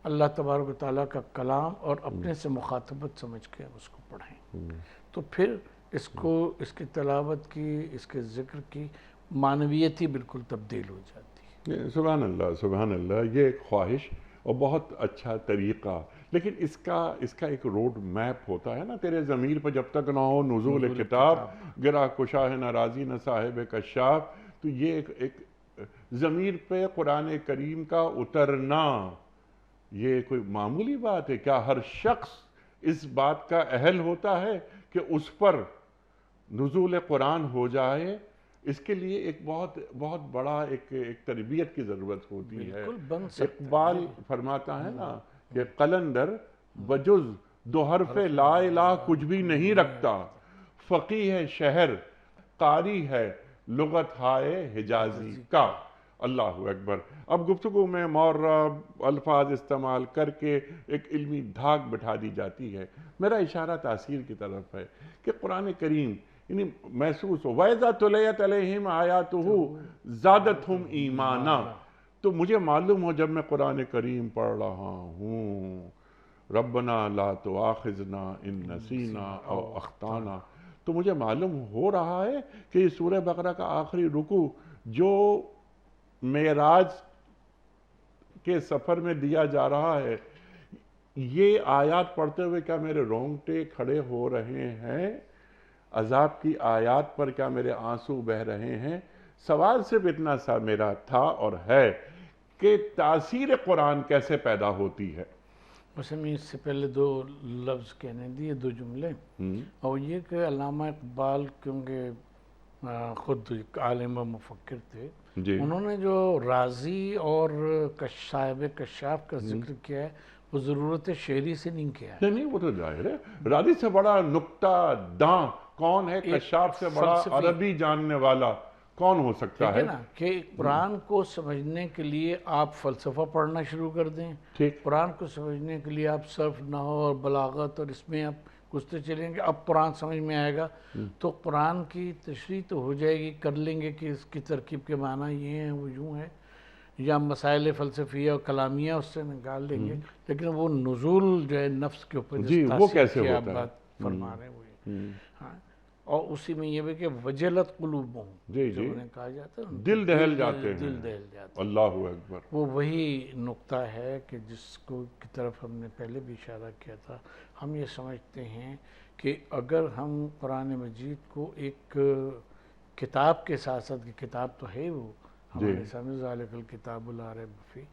Speaker 3: اللہ تبارک و تعالیٰ کا کلام اور اپنے سے مخاطبت سمجھ کے اس کو پڑھیں. تو پھر اس کو اس کی تلاوت کی، اس کے ذکر کی معنویت ہی بالکل تبدیل ہو جاتی ہے.
Speaker 2: سبحان اللہ سبحان اللہ. یہ ایک خواہش اور بہت اچھا طریقہ، لیکن اس کا ایک روڈ میپ ہوتا ہے نا. تیرے ضمیر پہ جب تک نہ ہو نزول کتاب، گرا کشا ہے نہ راضی نہ صاحب کشاف. تو یہ ایک ضمیر پہ قرآن کریم کا اترنا یہ کوئی معمولی بات ہے کیا؟ ہر شخص اس بات کا اہل ہوتا ہے کہ اس پر نزول قرآن ہو جائے. اس کے لیے ایک بہت بڑا ایک تربیت کی ضرورت ہوتی ہے. اقبال فرماتا ہے نا کہ قلندر بجز دو حرف لا الہ کچھ بھی نہیں رکھتا، فقیہ ہے شہر قاری ہے لغت ہائے حجازی کا. اللہ اکبر. اب گفتگو میں معرب الفاظ استعمال کر کے ایک علمی دھاک بٹھا دی جاتی ہے. میرا اشارہ تاثیر کی طرف ہے کہ قرآن کریم یعنی محسوس ہو وَإِذَا تُلِيَتْ عَلَيْهِمْ آيَاتُهُ زَادَتْهُمْ ایمانا. تو مجھے معلوم ہو جب میں قرآن کریم پڑھ رہا ہوں ربنا لا تؤاخذنا ان نسینا او اخطانا، تو مجھے معلوم ہو رہا ہے کہ یہ سورہ بقرہ کا آخری رکوع جو معراج کے سفر میں دیا جا رہا ہے، یہ آیات پڑھتے ہوئے کیا میرے رونگٹے کھڑے ہو رہے ہیں؟ عذاب کی آیات پر کیا میرے آنسو بہ رہے ہیں؟ سوال صرف اتنا سا میرا تھا اور ہے کہ تاثیر قرآن کیسے پیدا ہوتی ہے؟
Speaker 3: بس ہمیں اس سے پہلے دو لفظ کہنے دیے، دو جملے، اور یہ کہ علامہ اقبال کیونکہ خود عالم و مفکر تھے، انہوں نے جو راضی اور صاحب کشاف کا ذکر کیا ہے وہ ضرورت شعری سے نہیں کیا ہے.
Speaker 2: نہیں وہ تو ظاہر ہے. راضی سے بڑا نکتہ داں کون ہے؟ کشاف سے بڑا عربی جاننے والا کون ہو سکتا ہے؟
Speaker 3: نا کہ قرآن کو سمجھنے کے لیے آپ فلسفہ پڑھنا شروع کر دیں، قرآن کو سمجھنے کے لیے آپ صرف نحو اور بلاغت اور اس میں آپ گھستے چلیں گے، اب قرآن سمجھ میں آئے گا تو قرآن کی تشریح تو ہو جائے گی، کر لیں گے کہ اس کی ترکیب کے معنی یہ ہیں وہ یوں ہے، یا مسائل فلسفیہ اور کلامیہ اس سے نکال لیں گے. لیکن وہ نزول جو ہے نفس کے اوپر
Speaker 2: وہ کیسے ہوتا ہے؟
Speaker 3: آپ بات فرما رہے ہیں وہ ہاں، اور اسی میں یہ بھی کہ وجلت قلوبہم،
Speaker 2: جی
Speaker 3: جو
Speaker 2: جی،
Speaker 3: انہیں کہا جاتا ہے ان
Speaker 2: دل
Speaker 3: کے
Speaker 2: دہل جاتے ہیں،
Speaker 3: دل دہل جاتے ہیں،
Speaker 2: اللہ اکبر،
Speaker 3: وہ وہی نقطہ ہے کہ جس کو کی طرف ہم نے پہلے بھی اشارہ کیا تھا. ہم یہ سمجھتے ہیں کہ اگر ہم قرآن مجید کو ایک کتاب کے ساتھ ساتھ، کہ کتاب تو ہے وہ ہمارے سامنے، ذالک الکتاب لا ریب فیہ،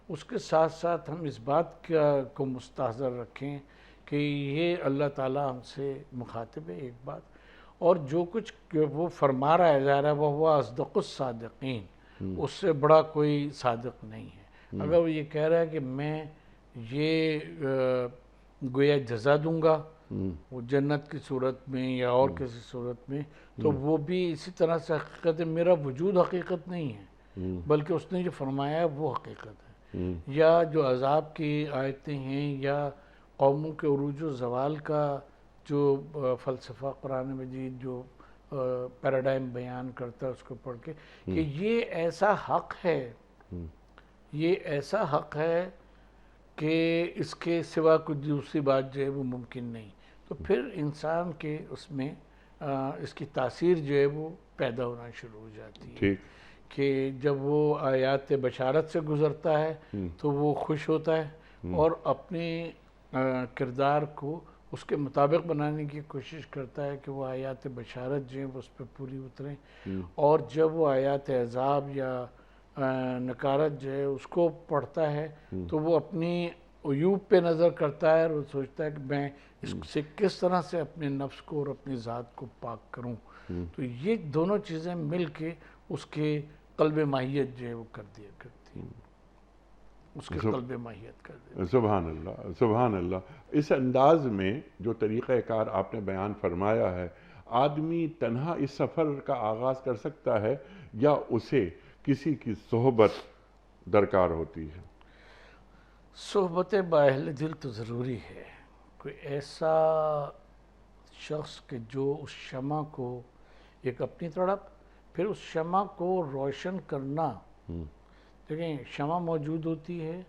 Speaker 3: اس کے ساتھ ساتھ ہم اس بات کو مستحضر رکھیں کہ یہ اللہ تعالیٰ ہم سے مخاطب ہے، ایک بات، اور جو کچھ وہ فرما رہا ہے ظاہر ہے وہ اصدق الصادقین، اس سے بڑا کوئی صادق نہیں ہے. اگر وہ یہ کہہ رہا ہے کہ میں یہ گویا جزا دوں گا وہ جنت کی صورت میں یا اور کسی صورت میں، تو وہ بھی اسی طرح سے حقیقت ہے. میرا وجود حقیقت نہیں ہے، بلکہ اس نے جو فرمایا ہے وہ حقیقت ہے. یا جو عذاب کی آیتیں ہیں، یا قوموں کے عروج و زوال کا جو فلسفہ قرآن مجید جو پیراڈائم بیان کرتا ہے، اس کو پڑھ کے کہ یہ ایسا حق ہے، یہ ایسا حق ہے کہ اس کے سوا کچھ دوسری بات جو ہے وہ ممکن نہیں، تو پھر انسان کے اس میں اس کی تاثیر جو ہے وہ پیدا ہونا شروع ہو جاتی ہے.
Speaker 2: ٹھیک،
Speaker 3: کہ جب وہ آیات بشارت سے گزرتا ہے تو وہ خوش ہوتا ہے اور اپنے کردار کو اس کے مطابق بنانے کی کوشش کرتا ہے کہ وہ آیات بشارت جو ہیں وہ اس پہ پوری اتریں. اور جب وہ آیات عذاب یا نکارت جو ہے اس کو پڑھتا ہے تو وہ اپنی عیوب پہ نظر کرتا ہے اور وہ سوچتا ہے کہ میں اس سے کس طرح سے اپنے نفس کو اور اپنی ذات کو پاک کروں. تو یہ دونوں چیزیں مل کے اس کے قلب ماہیت جو ہے وہ کر دیا کرتی ہیں، اس کے قلب ماہیت کر دیا.
Speaker 2: سبحان اللہ، سبحان اللہ. اس انداز میں جو طریقہ کار آپ نے بیان فرمایا ہے، آدمی تنہا اس سفر کا آغاز کر سکتا ہے یا اسے کسی کی صحبت درکار ہوتی ہے؟
Speaker 3: صحبت بااہل دل تو ضروری ہے. کوئی ایسا شخص کہ جو اس شمع کو ایک اپنی طرف، پھر اس شمع کو روشن کرنا. دیکھیں شمع موجود ہوتی ہے،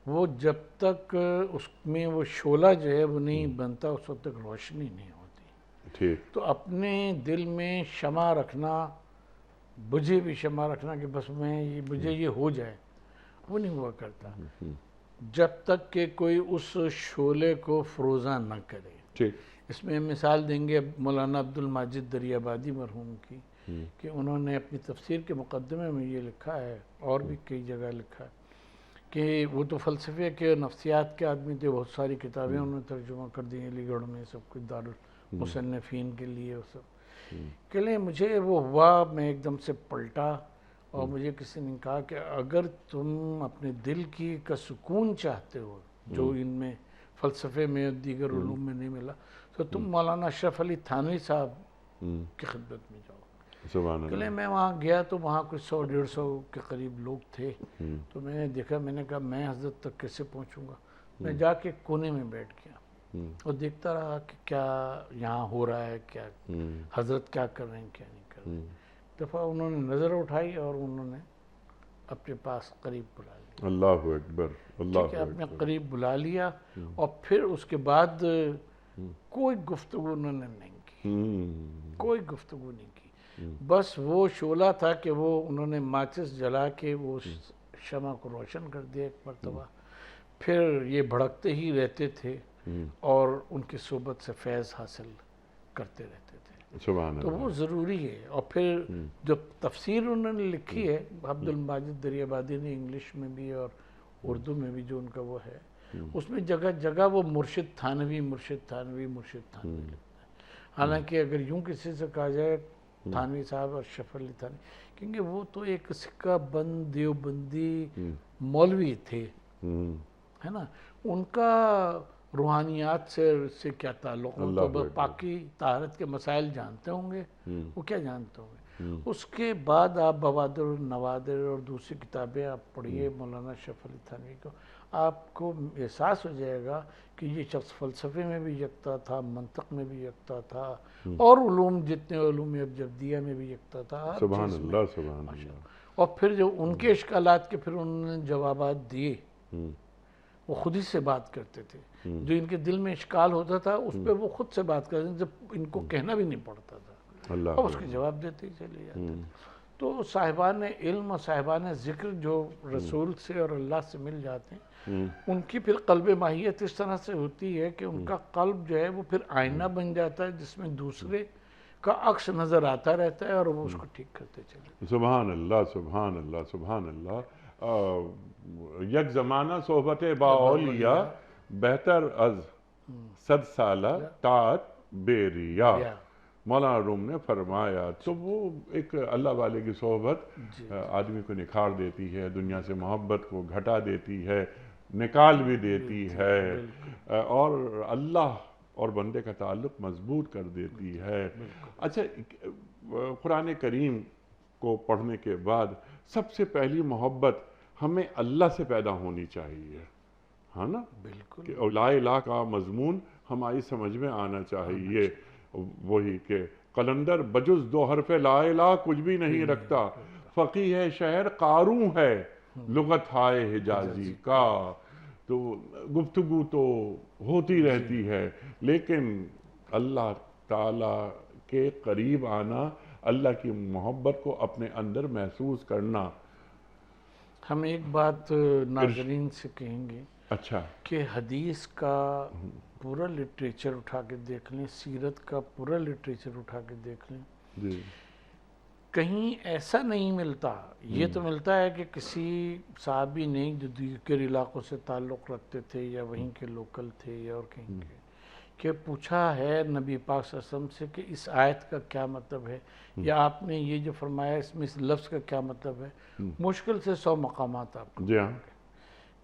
Speaker 3: وہ جب تک اس میں وہ شعلہ جو ہے وہ نہیں بنتا اس وقت تک روشنی نہیں ہوتی.
Speaker 2: ٹھیک،
Speaker 3: تو اپنے دل میں شمع رکھنا، بجھے بھی شمع رکھنا کہ بس مجھے یہ ہو جائے، وہ نہیں ہوا کرتا جب تک کہ کوئی اس شعلے کو فروزاں نہ کرے.
Speaker 2: ٹھیک،
Speaker 3: اس میں مثال دیں گے مولانا عبد الماجد دریابادی مرحوم کی، کہ انہوں نے اپنی تفسیر کے مقدمے میں یہ لکھا ہے، اور بھی کئی جگہ لکھا ہے، کہ وہ تو فلسفے کے نفسیات کے آدمی تھے. بہت ساری کتابیں انہوں نے ترجمہ کر دی علی گڑھ میں، سب کچھ دارالمصنفین کے لیے. وہ سب کہ لیں مجھے وہ ہوا، میں ایک دم سے پلٹا اور مجھے کسی نے کہا کہ اگر تم اپنے دل کی کا سکون چاہتے ہو جو ان میں فلسفے میں دیگر علوم میں نہیں ملا، تو تم مولانا اشرف علی تھانوی صاحب کی خدمت میں جاؤ.
Speaker 2: سبحان
Speaker 3: کہ
Speaker 2: اللہ.
Speaker 3: میں وہاں گیا تو وہاں کچھ 100-150 کے قریب لوگ تھے. تو میں نے دیکھا، میں نے کہا میں حضرت تک کیسے پہنچوں گا. میں جا کے کونے میں بیٹھ گیا اور دیکھتا رہا کہ کیا یہاں ہو رہا ہے، کیا حضرت کیا کر رہے ہیں، کیا نہیں کر رہے ہیں. دفعہ انہوں نے نظر اٹھائی اور انہوں نے اپنے پاس قریب بلا لیا.
Speaker 2: اللہ اکبر، اللہ
Speaker 3: ٹھیک ہے، اپنے
Speaker 2: اکبر.
Speaker 3: قریب بلا لیا اور پھر اس کے بعد کوئی گفتگو انہوں نے نہیں کی، کوئی گفتگو نہیں کی. بس وہ شعلہ تھا کہ وہ انہوں نے ماچس جلا کے وہ شمع کو روشن کر دیا ایک مرتبہ. پھر یہ بھڑکتے ہی رہتے تھے اور ان کی صحبت سے فیض حاصل کرتے رہتے تھے.
Speaker 2: سبحان
Speaker 3: تو وہ
Speaker 2: اللہ.
Speaker 3: ضروری ہے. اور پھر جو تفسیر انہوں نے لکھی ہے عبد الماجد دریابادی نے، انگلش میں بھی اور اردو میں بھی جو ان کا وہ ہے، اس میں جگہ جگہ وہ مرشد تھانوی لکھتا ہے. حالانکہ اگر یوں کسی سے کہا جائے تھانوی صاحب اور اشرف علی تھانوی، کیونکہ وہ تو ایک سکہ بند دیوبندی مولوی تھے، ہے نا. ان کا روحانیات سے کیا تعلق ہو، تو بس پاکی طہارت کے مسائل جانتے ہوں گے، وہ کیا جانتے ہوں گے. اس کے بعد آپ بوادر النوادر اور دوسری کتابیں آپ پڑھیے مولانا اشرف علی تھانوی کو، آپ کو احساس ہو جائے گا کہ یہ شخص فلسفے میں بھی یکتا تھا، منطق میں بھی یکتا تھا، اور علوم جتنے علوم ابجدیہ میں بھی یکتا تھا.
Speaker 2: سبحان اللہ، سبحان اللہ.
Speaker 3: اور پھر جو ان کے اشکالات کے پھر انہوں نے جوابات دیے، وہ خود ہی سے بات کرتے تھے. جو ان کے دل میں اشکال ہوتا تھا اس پہ وہ خود سے بات کرتے تھے, جب ان کو کہنا بھی نہیں پڑتا تھا,
Speaker 2: اللہ
Speaker 3: اور اس کے جواب دیتے ہی چلے جاتے تھے. تو صاحبان علم اور صاحبان ذکر جو رسول سے اور اللہ سے مل جاتے ہیں, ان کی پھر قلب ماہیت اس طرح سے ہوتی ہے کہ ان کا قلب جو ہے وہ پھر آئینہ بن جاتا ہے جس میں دوسرے کا عکس نظر آتا رہتا ہے اور وہ اس کو ٹھیک کرتے چلے.
Speaker 2: سبحان اللہ سبحان اللہ سبحان اللہ. یک زمانہ صحبت با اولیاء بہتر از 100 سالہ طاعت بے ریا. مولانا روم نے فرمایا. تو وہ ایک اللہ والے کی صحبت آدمی کو نکھار دیتی ہے, دنیا سے محبت کو گھٹا دیتی ہے, نکال بھی دیتی ہے, اور اللہ اور بندے کا تعلق مضبوط کر دیتی ہے. اچھا, قرآن کریم کو پڑھنے کے بعد سب سے پہلی محبت ہمیں اللہ سے پیدا ہونی چاہیے, ہے نا؟
Speaker 3: بالکل.
Speaker 2: کہ لا الہ کا مضمون ہماری سمجھ میں آنا چاہیے. وہی کہ قلندر بجز 2 حرف لا الہ کچھ بھی نہیں رکھتا, فقیہ ہے شہر قاروں ہے لغت ہائے حجازی کا. تو گفتگو تو ہوتی رہتی ہے, لیکن اللہ تعالیٰ کے قریب آنا, اللہ کی محبت کو اپنے اندر محسوس کرنا.
Speaker 3: ہم ایک بات ناظرین سے کہیں گے
Speaker 2: اچھا,
Speaker 3: کہ حدیث کا پورا لٹریچر اٹھا کے دیکھ لیں, سیرت کا پورا لٹریچر اٹھا کے دیکھ لیں,
Speaker 2: جی
Speaker 3: کہیں ایسا نہیں ملتا. یہ تو ملتا ہے کہ کسی صحابی نے جو دیگر علاقوں سے تعلق رکھتے تھے یا وہیں کے لوکل تھے یا اور کہیں کے, کہ پوچھا ہے نبی پاک صلی اللہ علیہ وسلم سے کہ اس آیت کا کیا مطلب ہے, یا آپ نے یہ جو فرمایا اس میں اس لفظ کا کیا مطلب ہے. مشکل سے 100 مقامات آپ کو
Speaker 2: جی ہاں.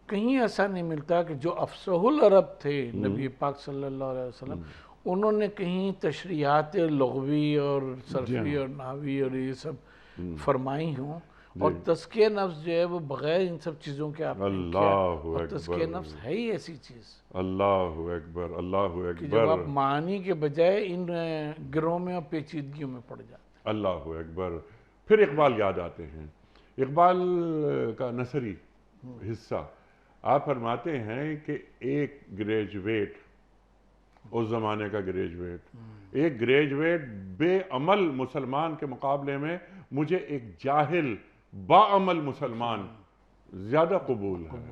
Speaker 3: کہیں ایسا نہیں ملتا کہ جو افصح العرب تھے نبی پاک صلی اللہ علیہ وسلم, انہوں نے کہیں تشریحات لغوی اور صرفی اور نحوی اور یہ سب فرمائی ہوں. اور تزکیہ نفس جو ہے وہ بغیر ان سب چیزوں کے آپ نے کیا, اور تزکیہ نفس ہے ہی ایسی چیز.
Speaker 2: اللہ اکبر اللہ
Speaker 3: کہ جب آپ
Speaker 2: اکبر.
Speaker 3: معنی کے بجائے ان گروہ میں اور پیچیدگیوں میں پڑ جاتے ہیں.
Speaker 2: اللہ اکبر. پھر اقبال یاد آتے ہیں. اقبال کا نثری حصہ آپ فرماتے ہیں کہ ایک گریجویٹ, اس زمانے کا گریجویٹ, ایک گریجویٹ بے عمل مسلمان کے مقابلے میں مجھے ایک جاہل با عمل مسلمان زیادہ قبول ہے.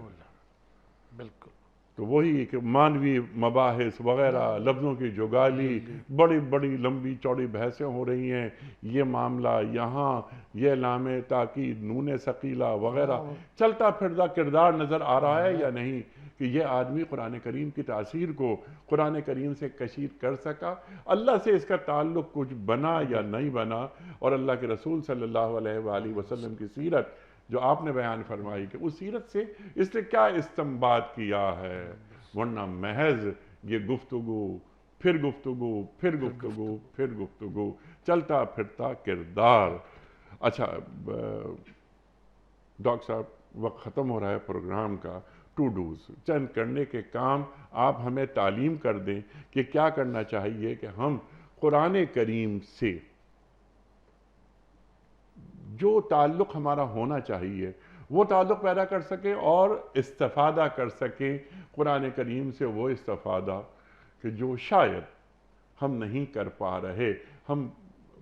Speaker 3: بالکل.
Speaker 2: تو وہی کہ مانوی مباحث وغیرہ, لفظوں کی جگالی, بڑی بڑی لمبی چوڑی بحثیں ہو رہی ہیں, یہ معاملہ یہاں, یہ لام تاکید نون ثقیلہ وغیرہ, چلتا پھرتا کردار نظر آ رہا ہے یا نہیں کہ یہ آدمی قرآن کریم کی تاثیر کو قرآن کریم سے کشید کر سکا, اللہ سے اس کا تعلق کچھ بنا یا نہیں بنا, اور اللہ کے رسول صلی اللہ علیہ وآلہ وسلم کی سیرت جو آپ نے بیان فرمائی کہ اس سیرت سے اس نے کیا استنباط کیا ہے. ورنہ محض یہ گفتگو پھر گفتگو پھر گفتگو پھر گفتگو, چلتا پھرتا کردار. اچھا ڈاکٹر صاحب, وقت ختم ہو رہا ہے پروگرام کا. ٹو ڈوز, چند کرنے کے کام آپ ہمیں تعلیم کر دیں کہ کیا کرنا چاہیے کہ ہم قرآن کریم سے جو تعلق ہمارا ہونا چاہیے وہ تعلق پیدا کر سکیں اور استفادہ کر سکیں قرآن کریم سے, وہ استفادہ کہ جو شاید ہم نہیں کر پا رہے. ہم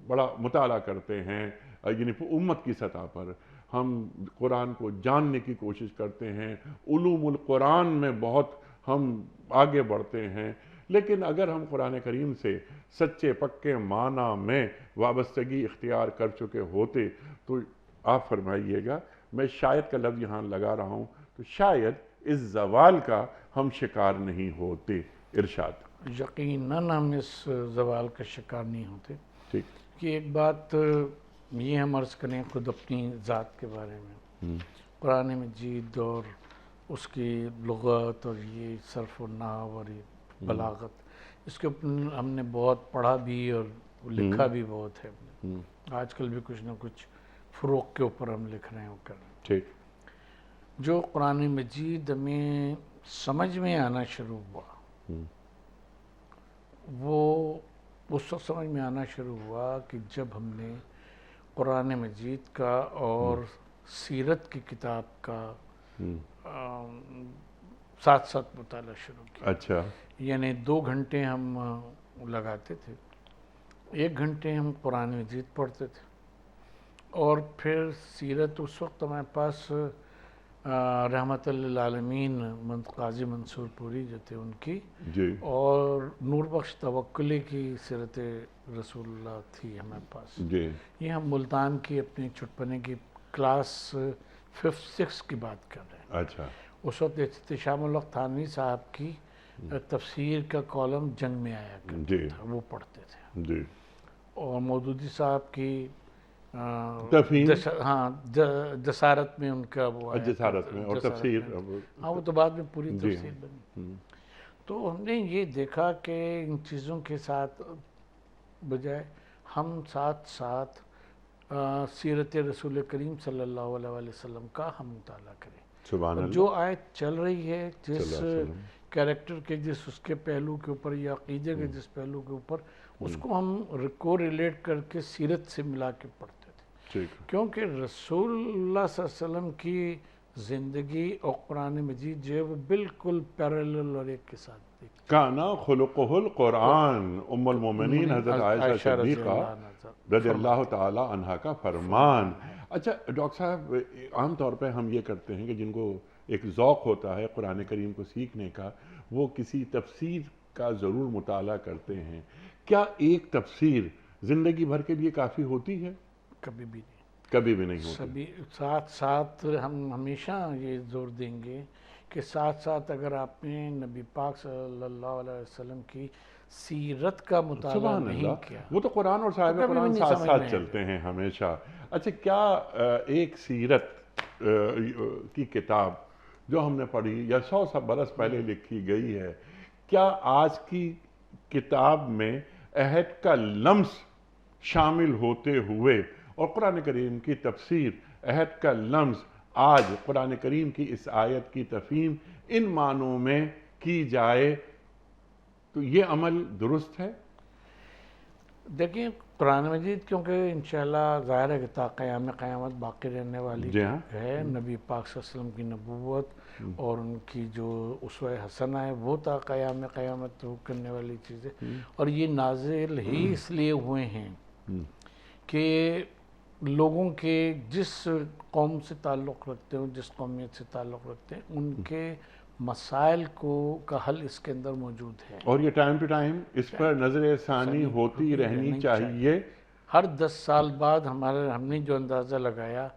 Speaker 2: بڑا مطالعہ کرتے ہیں, یعنی امت کی سطح پر ہم قرآن کو جاننے کی کوشش کرتے ہیں, علوم القرآن میں بہت ہم آگے بڑھتے ہیں, لیکن اگر ہم قرآن کریم سے سچے پکے معنی میں وابستگی اختیار کر چکے ہوتے تو آپ فرمائیے گا, میں شاید کا لفظ یہاں لگا رہا ہوں, تو شاید اس زوال کا ہم شکار نہیں ہوتے. ارشاد.
Speaker 3: یقیناً ہم اس زوال کا شکار نہیں ہوتے.
Speaker 2: ٹھیک.
Speaker 3: کہ ایک بات یہ ہم عرض کریں خود اپنی ذات کے بارے میں, قرآن مجید اور اس کی لغت اور یہ صرف و نحو اور یہ بلاغت, اس کے اوپر ہم نے بہت پڑھا بھی اور لکھا بھی بہت ہے. آج کل بھی کچھ نہ کچھ فروغ کے اوپر ہم لکھ رہے ہیں اور کر رہے ہیں.
Speaker 2: ٹھیک.
Speaker 3: جو قرآن مجید ہمیں سمجھ میں آنا شروع ہوا, وہ اس وقت سمجھ میں آنا شروع ہوا کہ جب ہم نے قرآن مجید کا اور سیرت کی کتاب کا ساتھ ساتھ مطالعہ شروع کیا.
Speaker 2: اچھا.
Speaker 3: یعنی 2 گھنٹے ہم لگاتے تھے، 1 گھنٹے ہم قرآن مجید پڑھتے تھے، اور پھر سیرت اس وقت ہمارے پاس رحمت للعالمین قاضی منصور پوری جو تھے ان کی،
Speaker 2: جی.
Speaker 3: اور نور بخش توکلی کی سیرت رسول اللہ تھی ہمارے پاس.
Speaker 2: جی.
Speaker 3: یہ ہم ملتان کی اپنی چٹپنے کی کلاس 5th 6th کی بات کر رہے ہیں.
Speaker 2: اچھا.
Speaker 3: اس وقت احتشام الحق تھانوی صاحب کی تفسیر کا کالم جنگ میں آیا کرتا
Speaker 2: جی.
Speaker 3: تھا، وہ پڑھتے تھے.
Speaker 2: جی.
Speaker 3: اور مودودی صاحب کی
Speaker 2: تفہیم.
Speaker 3: ہاں جسارت میں ان کا وہ آیا
Speaker 2: جسارت
Speaker 3: کرتا
Speaker 2: میں، اور
Speaker 3: جسارت
Speaker 2: تفسیر.
Speaker 3: میں. ہاں وہ تو بعد میں پوری
Speaker 2: جی.
Speaker 3: تفسیر بنی. تو ہم نے یہ دیکھا کہ ان چیزوں کے ساتھ بجائے ہم ساتھ ساتھ سیرت رسول کریم صلی اللہ علیہ وسلم کا ہم مطالعہ کریں.
Speaker 2: سبحان اللہ.
Speaker 3: جو آیت چل رہی ہے، جس
Speaker 2: صلی اللہ علیہ وسلم.
Speaker 3: کیریکٹر کے اس کے پہلو کے اوپر یا عقیدے کے جس پہلو کے اوپر، اس کو ہم کو ریلیٹ کر کے سیرت سے ملا کے پڑھتے تھے.
Speaker 2: ٹھیک.
Speaker 3: کیونکہ رسول اللہ صلی اللہ علیہ وسلم کی زندگی اور قرآن مجید جو ہے وہ بالکل پیرالل اور ایک کے ساتھ دیکھتے.
Speaker 2: کانا خلقہ القرآن. ام المومنین حضرت عائشہ صدیقہ رضی اللہ تعالی عنہا کا فرمان. اچھا ڈاکٹر صاحب، عام طور پہ ہم یہ کرتے ہیں کہ جن کو ایک ذوق ہوتا ہے قرآن کریم کو سیکھنے کا، وہ کسی تفسیر کا ضرور مطالعہ کرتے ہیں. کیا ایک تفسیر زندگی بھر کے لیے کافی ہوتی ہے؟
Speaker 3: کبھی بھی نہیں.
Speaker 2: کبھی بھی نہیں ہوتی.
Speaker 3: سبھی ساتھ ساتھ ہم ہمیشہ یہ زور دیں گے کہ ساتھ ساتھ اگر آپ نے نبی پاک صلی اللہ علیہ وسلم کی سیرت کا مطالعہ
Speaker 2: سبحان
Speaker 3: نہیں
Speaker 2: اللہ.
Speaker 3: کیا،
Speaker 2: وہ تو قرآن اور صاحب
Speaker 3: کبھی بھی
Speaker 2: قرآن
Speaker 3: نہیں
Speaker 2: ساتھ
Speaker 3: سمجھ
Speaker 2: ساتھ
Speaker 3: میں
Speaker 2: چلتے ہیں ہمیشہ. اچھا، کیا ایک سیرت کی کتاب جو ہم نے پڑھی یا 100 برس پہلے لکھی گئی ہے، کیا آج کی کتاب میں عہد کا لمس شامل ہوتے ہوئے اور قرآن کریم کی تفسیر عہد کا لمس آج قرآن کریم کی اس آیت کی تفہیم ان معنوں میں کی جائے تو یہ عمل درست ہے؟
Speaker 3: دیکھیں قرآن مجید کیونکہ انشاءاللہ ظاہر ہے کہ تا قیام قیامت باقی رہنے والی
Speaker 2: جی ہاں.
Speaker 3: ہے. نبی پاک صلی اللہ علیہ وسلم کی نبوت اور ان کی جو اسوہ حسنہ ہے وہ تا قیام قیامت تو کرنے والی چیزیں، اور یہ نازل ہی اس لیے ہوئے ہیں کہ لوگوں کے جس قوم سے تعلق رکھتے ہیں، جس قومیت سے تعلق رکھتے ہیں، ان کے مسائل کا حل اس کے اندر موجود ہے.
Speaker 2: اور یہ ٹائم ٹو ٹائم اس پر نظر ثانی ہوتی رہنی چاہیے.
Speaker 3: ہر 10 سال بعد ہم نے جو اندازہ لگایا،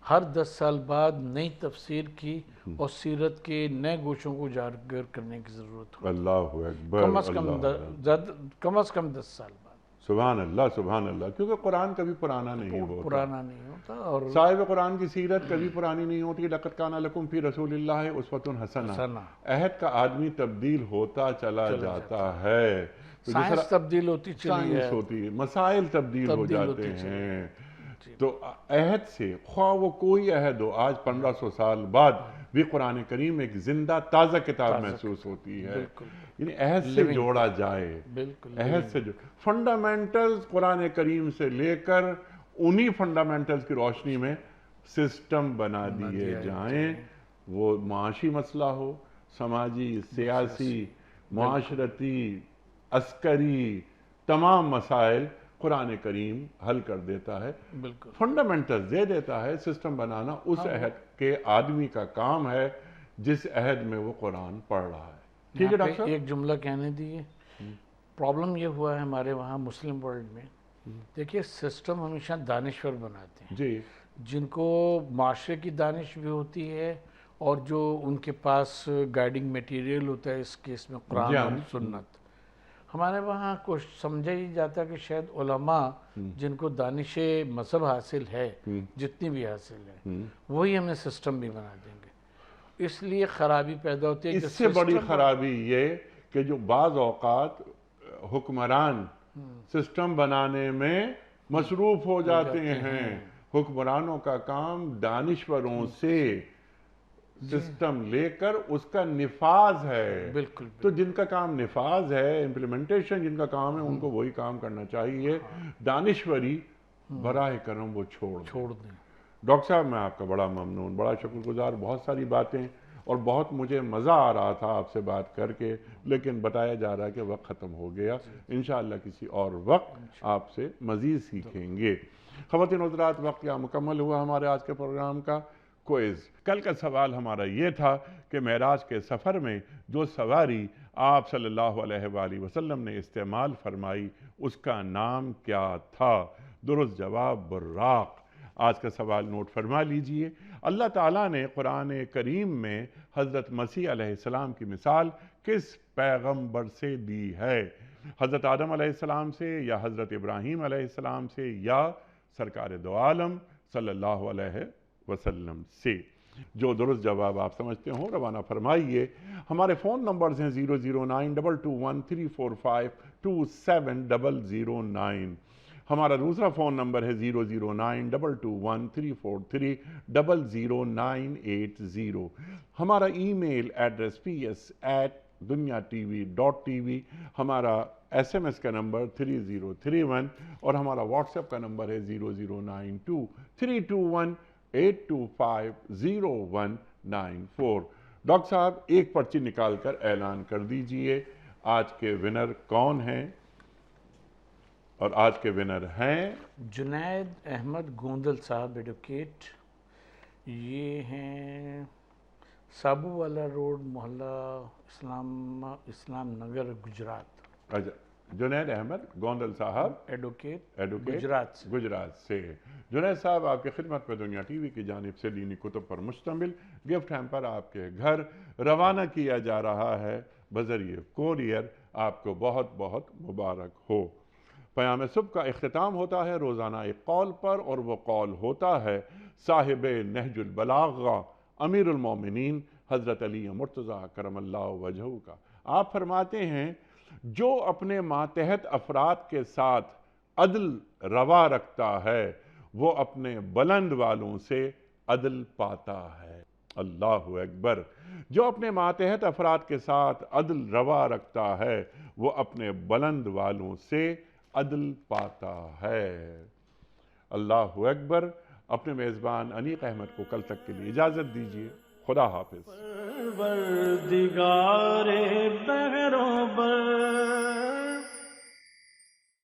Speaker 3: ہر 10 سال بعد نئی تفسیر کی اور سیرت کے نئے گوشوں کو اجاگر کرنے کی ضرورت ہو.
Speaker 2: اللہ اکبر.
Speaker 3: کم از کم 10 سال بعد.
Speaker 2: سبحان اللہ سبحان اللہ. کیونکہ قرآن کبھی پرانا نہیں ہوتا.
Speaker 3: پرانا نہیں ہوتا. اور
Speaker 2: صاحب قرآن کی سیرت کبھی پرانی نہیں ہوتی. لقد کان لکم فی رسول اللہ اسوۃ حسنہ. عہد کا آدمی تبدیل ہوتا چلا جاتا ہے.
Speaker 3: سائنس تبدیل ہوتی چلی ہے،
Speaker 2: سائنس ہوتی ہے، مسائل تبدیل ہو جاتے ہیں. تو عہد سے خواہ وہ کوئی عہد ہو، آج 1500 سال بعد بھی قرآن کریم ایک زندہ تازہ کتاب محسوس ہوتی ہے. یعنی عہد سے جوڑا جائے. عہد سے فنڈامنٹلز قرآن کریم سے لے کر انہی فنڈامنٹلز کی روشنی میں سسٹم بنا دیے جائیں. وہ معاشی مسئلہ ہو، سماجی، سیاسی، معاشرتی، عسکری، تمام مسائل قرآن کریم حل کر دیتا ہے. فنڈامنٹلز دے دیتا ہے. سسٹم بنانا اس عہد کے آدمی کا کام ہے جس عہد میں وہ قرآن پڑھ رہا ہے. ٹھیک ہے ڈاکٹر صاحب؟
Speaker 3: ایک جملہ کہنے دیئے. پرابلم یہ ہوا ہے ہمارے وہاں مسلم ورلڈ میں، دیکھیے سسٹم ہمیشہ دانشور بناتے ہیں
Speaker 2: جی،
Speaker 3: جن کو معاشرے کی دانش بھی ہوتی ہے اور جو ان کے پاس گائیڈنگ میٹیریل ہوتا ہے، اس کیس میں قرآن اور سنت. ہمارے وہاں کچھ سمجھا ہی جاتا کہ شاید علماء جن کو دانش مذہب حاصل ہے، جتنی بھی حاصل ہے، وہی ہمیں سسٹم بھی بنا دیں گے. اس لیے خرابی پیدا ہوتی ہے.
Speaker 2: اس سے بڑی خرابی یہ کہ جو بعض اوقات حکمران سسٹم بنانے میں مصروف ہو جاتے ہیں. حکمرانوں کا کام دانشوروں سے سسٹم لے کر اس کا نفاذ ہے.
Speaker 3: بالکل.
Speaker 2: تو جن کا کام نفاذ ہے، امپلیمنٹیشن جن کا کام ہے، ان کو وہی کام کرنا چاہیے. دانشوری براہ کرم وہ چھوڑ دیں. ڈاکٹر صاحب میں آپ کا بڑا ممنون، بڑا شکر گزار. بہت ساری باتیں اور بہت مجھے مزہ آ رہا تھا آپ سے بات کر کے، لیکن بتایا جا رہا ہے کہ وقت ختم ہو گیا۔ انشاءاللہ کسی اور وقت آپ سے مزید سیکھیں گے۔ خواتین و حضرات، وقت یا مکمل ہوا ہمارے آج کے پروگرام کا کوئز۔ کل کا سوال ہمارا یہ تھا کہ معراج کے سفر میں جو سواری آپ صلی اللہ علیہ وآلہ وسلم نے استعمال فرمائی اس کا نام کیا تھا؟ درست جواب براق۔ آج کا سوال نوٹ فرما لیجئے۔ اللہ تعالیٰ نے قرآن کریم میں حضرت مسیح علیہ السلام کی مثال کس پیغمبر سے دی ہے؟ حضرت آدم علیہ السلام سے، یا حضرت ابراہیم علیہ السلام سے، یا سرکار دو عالم صلی اللہ علیہ وسلم سے؟ جو درست جواب آپ سمجھتے ہوں روانہ فرمائیے۔ ہمارے فون نمبرز ہیں 0092213452709۔ ہمارا دوسرا فون نمبر ہے 0092213400980۔ ہمارا ای میل ایڈریس ps@dunyatv.tv۔ ہمارا SMS کا نمبر 3031، اور ہمارا واٹس ایپ کا نمبر ہے 009232182509194۔ ڈاکٹر صاحب ایک پرچی نکال کر اعلان کر دیجئے آج کے ونر کون ہیں؟ اور آج کے ونر ہیں
Speaker 3: جنید احمد گوندل صاحب، ایڈوکیٹ، یہ ہیں سابو والا روڈ، محلہ اسلام نگر، گجرات۔
Speaker 2: جنید احمد گوندل صاحب
Speaker 3: ایڈوکیٹ
Speaker 2: گجرات سے۔ جنید صاحب آپ کی خدمت میں دنیا ٹی وی کی جانب سے دینی کتب پر مشتمل گفٹ ہیمپر آپ کے گھر روانہ کیا جا رہا ہے بذریعہ کوریئر۔ آپ کو بہت بہت مبارک ہو۔ پیام صبح کا اختتام ہوتا ہے روزانہ ایک قول پر، اور وہ قول ہوتا ہے صاحب نہج البلاغہ امیر المومنین حضرت علی مرتضیٰ کرم اللہ وجہہ کا۔ آپ فرماتے ہیں جو اپنے ماتحت افراد کے ساتھ عدل روا رکھتا ہے وہ اپنے بلند والوں سے عدل پاتا ہے۔ اللہ اکبر۔ جو اپنے ماتحت افراد کے ساتھ عدل روا رکھتا ہے وہ اپنے بلند والوں سے عدل پاتا ہے۔ اللہ اکبر۔ اپنے میزبان انیق احمد کو کل تک کے لیے اجازت دیجیے۔ خدا حافظ۔
Speaker 1: پروردگار